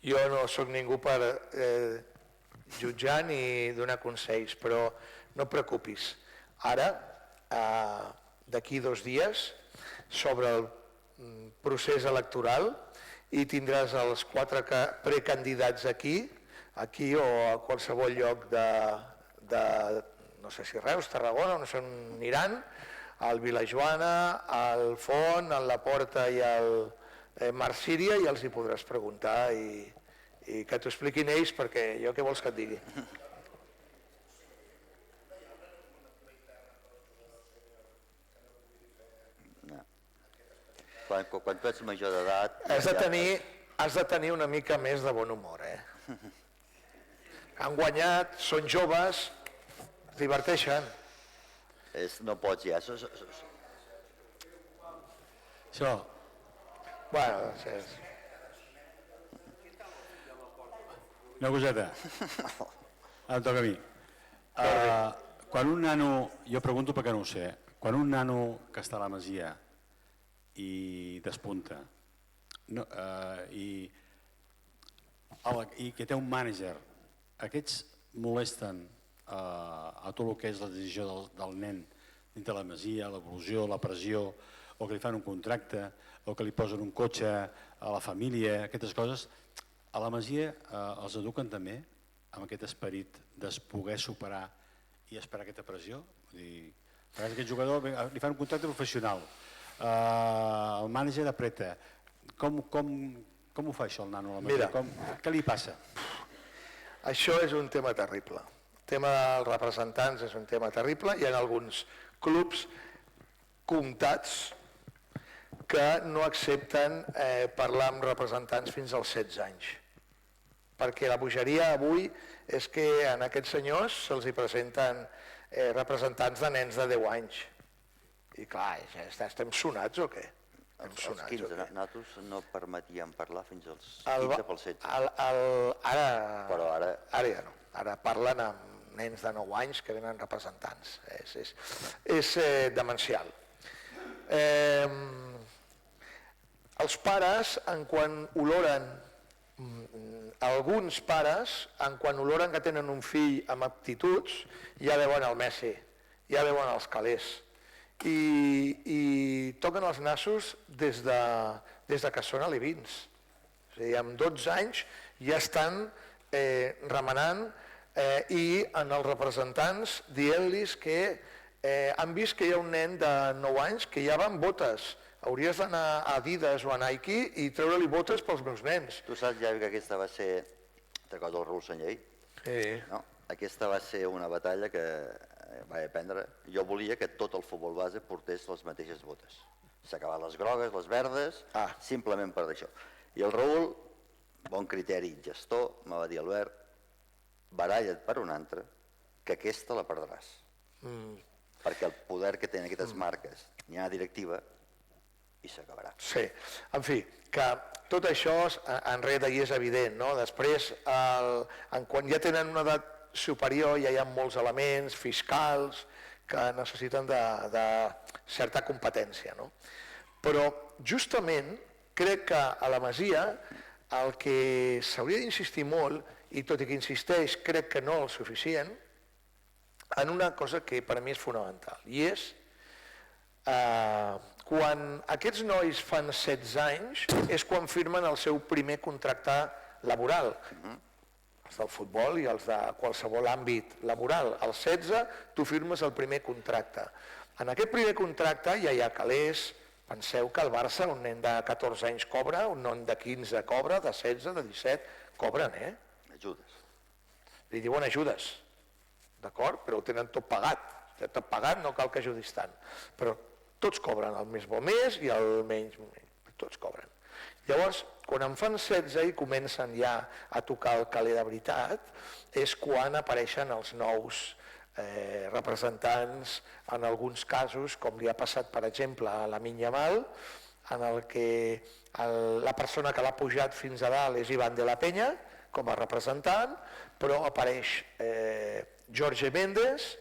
Jo no sóc ningú per jutjar ni donar consells, però no et preocupis. Ara d'aquí 2 dies sobre el procés electoral i tindràs els 4 precandidats aquí o a qualsevol lloc de no sé si Reus, Tarragona, no sé on aniran, al Vilajoana, al Font, al Laporta i al Mar Síria, i els hi podràs preguntar i que t'ho expliquin ells, perquè jo què vols que et digui? Quan tu ets major d'edat... Has de tenir una mica més de bon humor, Han guanyat, són joves, es diverteixen. No pots ja... Això. Bueno, una coseta. Ara em toca a mi. Quan un nano, jo pregunto perquè no ho sé, quan un nano que està a la Masia i despunta i que té un mànager, aquests molesten a tot el que és la decisió del nen dintre la Masia, l'evolució, la pressió, o que li fan un contracte, o que li posen un cotxe a la família, aquestes coses, a la Masia els eduquen també amb aquest esperit de poder superar i esperar aquesta pressió? Vull dir, a vegades aquest jugador li fan un contracte professional, el mànager apreta. Com ho fa això el nano a la Masia? Què li passa? Això és un tema terrible. El tema dels representants és un tema terrible. Hi ha alguns clubs comptats que no accepten parlar amb representants fins als 16 anys. Perquè la bogeria avui és que a aquests senyors se'ls presenten representants de nens de 10 anys. I clar, estem sonats o què? Els 15, nosaltres no permetíem parlar fins als 15 pel 16. Però ara ja no. Ara parlen amb nens de 9 anys que venen representants. És demencial. Els pares, en quan oloren, alguns pares, en quan oloren que tenen un fill amb aptituds, ja veuen el Messi, ja veuen els calés. I toquen els nassos des de que són alevins. És a dir, amb 12 anys ja estan remenant i en els representants dient-los que han vist que hi ha un nen de 9 anys que ja va amb botes. Hauries d'anar a Adidas o a Nike i treure-li botes pels meus nens. Tu saps, Javi, que aquesta va ser... Recorda el Raül Sanllei? Sí. Aquesta va ser una batalla que vaig aprendre. Jo volia que tot el futbol base portés les mateixes botes. S'acabar les grogues, les verdes, simplement per això. I el Raül, bon criteri gestor, me va dir, Albert, baralla't per un altre, que aquesta la perdràs. Perquè el poder que tenen aquestes marques, n'hi ha directiva, i s'acabarà. Sí, en fi, que tot això enrere i és evident, no? Després, quan ja tenen una edat superior ja hi ha molts elements fiscals que necessiten de certa competència, no? Però justament crec que a la Masia el que s'hauria d'insistir molt, i tot i que insisteix crec que no el suficient, en una cosa que per a mi és fonamental, i és quan aquests nois fan 16 anys és quan firmen el seu primer contracte laboral, els del futbol i els de qualsevol àmbit laboral. Als 16 tu firmes el primer contracte. En aquest primer contracte ja hi ha calés. Penseu que al Barça un nen de 14 anys cobra, un nen de 15 cobra, de 16, de 17, cobren, Ajudes. Li diuen ajudes, d'acord? Però ho tenen tot pagat. Tot pagat, no cal que ajudis tant. Però tots cobren el més bo mes i el menys, tots cobren. Llavors, quan en fan 16 i comencen ja a tocar el caler de veritat, és quan apareixen els nous representants, en alguns casos, com li ha passat, per exemple, a Lamine Yamal, en el que la persona que l'ha pujat fins a dalt és Iván de la Peña, com a representant, però apareix Jorge Méndez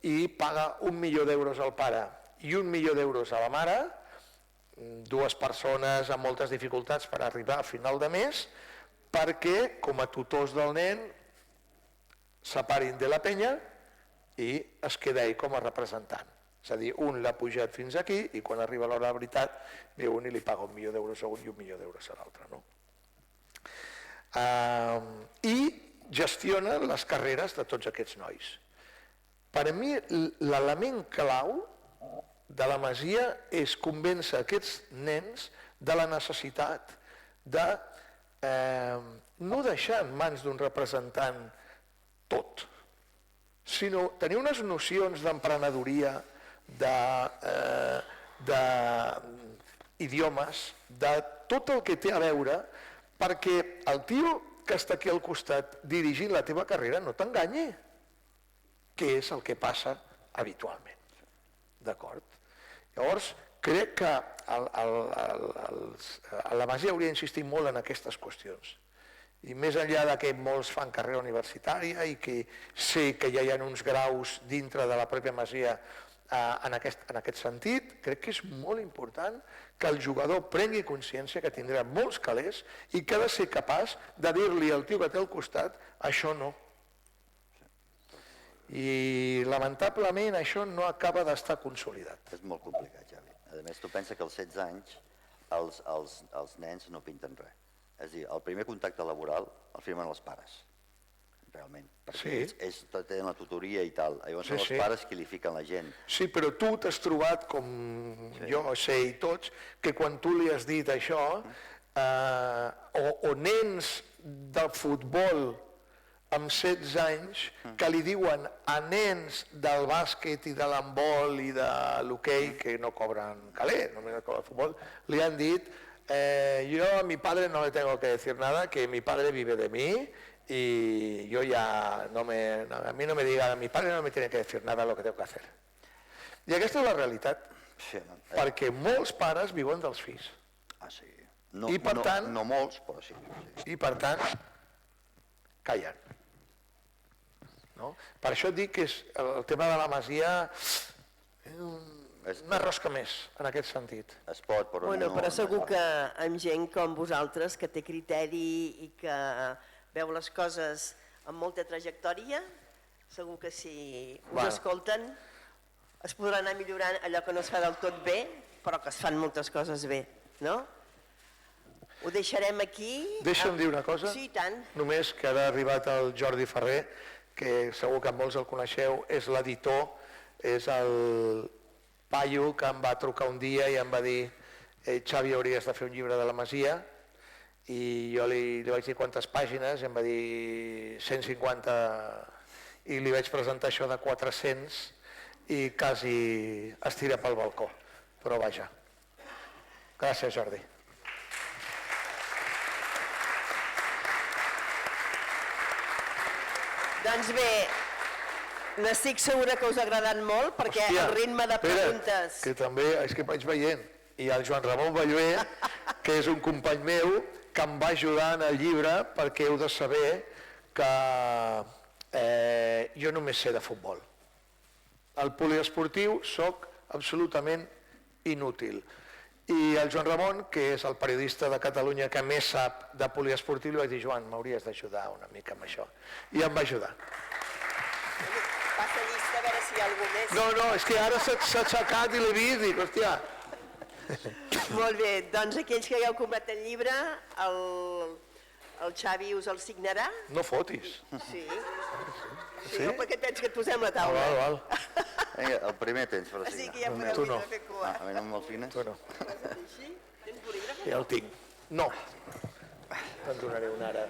i paga 1 milió d'euros al pare i 1 milió d'euros a la mare, dues persones amb moltes dificultats per arribar a final de mes, perquè com a tutors del nen separin de la Peña i es queda ell com a representant. És a dir, un l'ha pujat fins aquí i quan arriba l'hora de la veritat ve un i li paga $1.000.000 a un i $1.000.000 a l'altre. No? I gestiona les carreres de tots aquests nois. Per a mi l'element clau de la Masia és convèncer aquests nens de la necessitat de no deixar en mans d'un representant tot, sinó tenir unes nocions d'emprenedoria, d'idiomes, de tot el que té a veure, perquè el tio que està aquí al costat dirigint la teva carrera no t'enganyi, que és el que passa habitualment. D'acord? Llavors, crec que la Masia hauria d'insistir molt en aquestes qüestions. I més enllà que molts fan carrera universitària i que sé que ja hi ha uns graus dintre de la pròpia Masia en aquest sentit, crec que és molt important que el jugador prengui consciència que tindrà molts calés i que ha de ser capaç de dir-li al tio que té al costat això no. I lamentablement això no acaba d'estar consolidat. És molt complicat, Javi. A més, tu pensa que als 16 anys els nens no pinten res. És a dir, el primer contacte laboral el firmen els pares, realment. Perquè ells tenen la tutoria i tal. Llavors són els pares qui li fiquen la gent. Sí, però tu t'has trobat, com jo sé i tots, que quan tu li has dit això, o nens del futbol amb 16 anys que li diuen a nens del bàsquet i de l'handbol i de l'hoquei, que no cobren caler, només cobren futbol, li han dit yo a mi padre no le tengo que decir nada, que mi padre vive de mí y yo ya a mí no me diga, mi padre no me tiene que decir nada lo que tengo que hacer. I aquesta és la realitat, perquè molts pares viuen dels fills. Ah, sí. No molts, però sí. I per tant, callen. Per això et dic que el tema de la Masia una rosca més, en aquest sentit. Es pot, però no... Però segur que amb gent com vosaltres, que té criteri i que veu les coses amb molta trajectòria, segur que si us escolten es podrà anar millorant allò que no es fa del tot bé, però que es fan moltes coses bé, no? Ho deixarem aquí. Deixa'm dir una cosa. Sí, tant. Només que ara ha arribat el Jordi Ferrer, que segur que molts el coneixeu, és l'editor, és el paio que em va trucar un dia i em va dir Xavi, hauries de fer un llibre de la Masia, i jo li vaig dir quantes pàgines i em va dir 150, i li vaig presentar això de 400 i quasi es tira pel balcó, però vaja. Gràcies, Jordi. Doncs bé, n'estic segura que us ha agradat molt, perquè el ritme de preguntes... Que també, és que vaig veient, i el Joan Ramon Balluer, que és un company meu, que em va ajudar en el llibre, perquè heu de saber que jo només sé de futbol. Al poliesportiu soc absolutament inútil. I el Joan Ramon, que és el periodista de Catalunya que més sap de poliesportiu, li vaig dir, Joan, m'hauries d'ajudar una mica amb això. I em va ajudar. Passa llista a veure si hi ha algú més. No, és que ara s'ha aixecat i l'he vist, dic, hòstia. Molt bé, doncs aquells que hagueu comprat el llibre, el Xavi us el signarà? No fotis. Sí. No, perquè tens que et posem la taula. Val. Vinga, el primer tens per signar. Així que ja podeu vindre a fer cua. A mi no me'l signes? Tu no. Tens bolígraf? Ja el tinc. No. Te'n donaré un ara.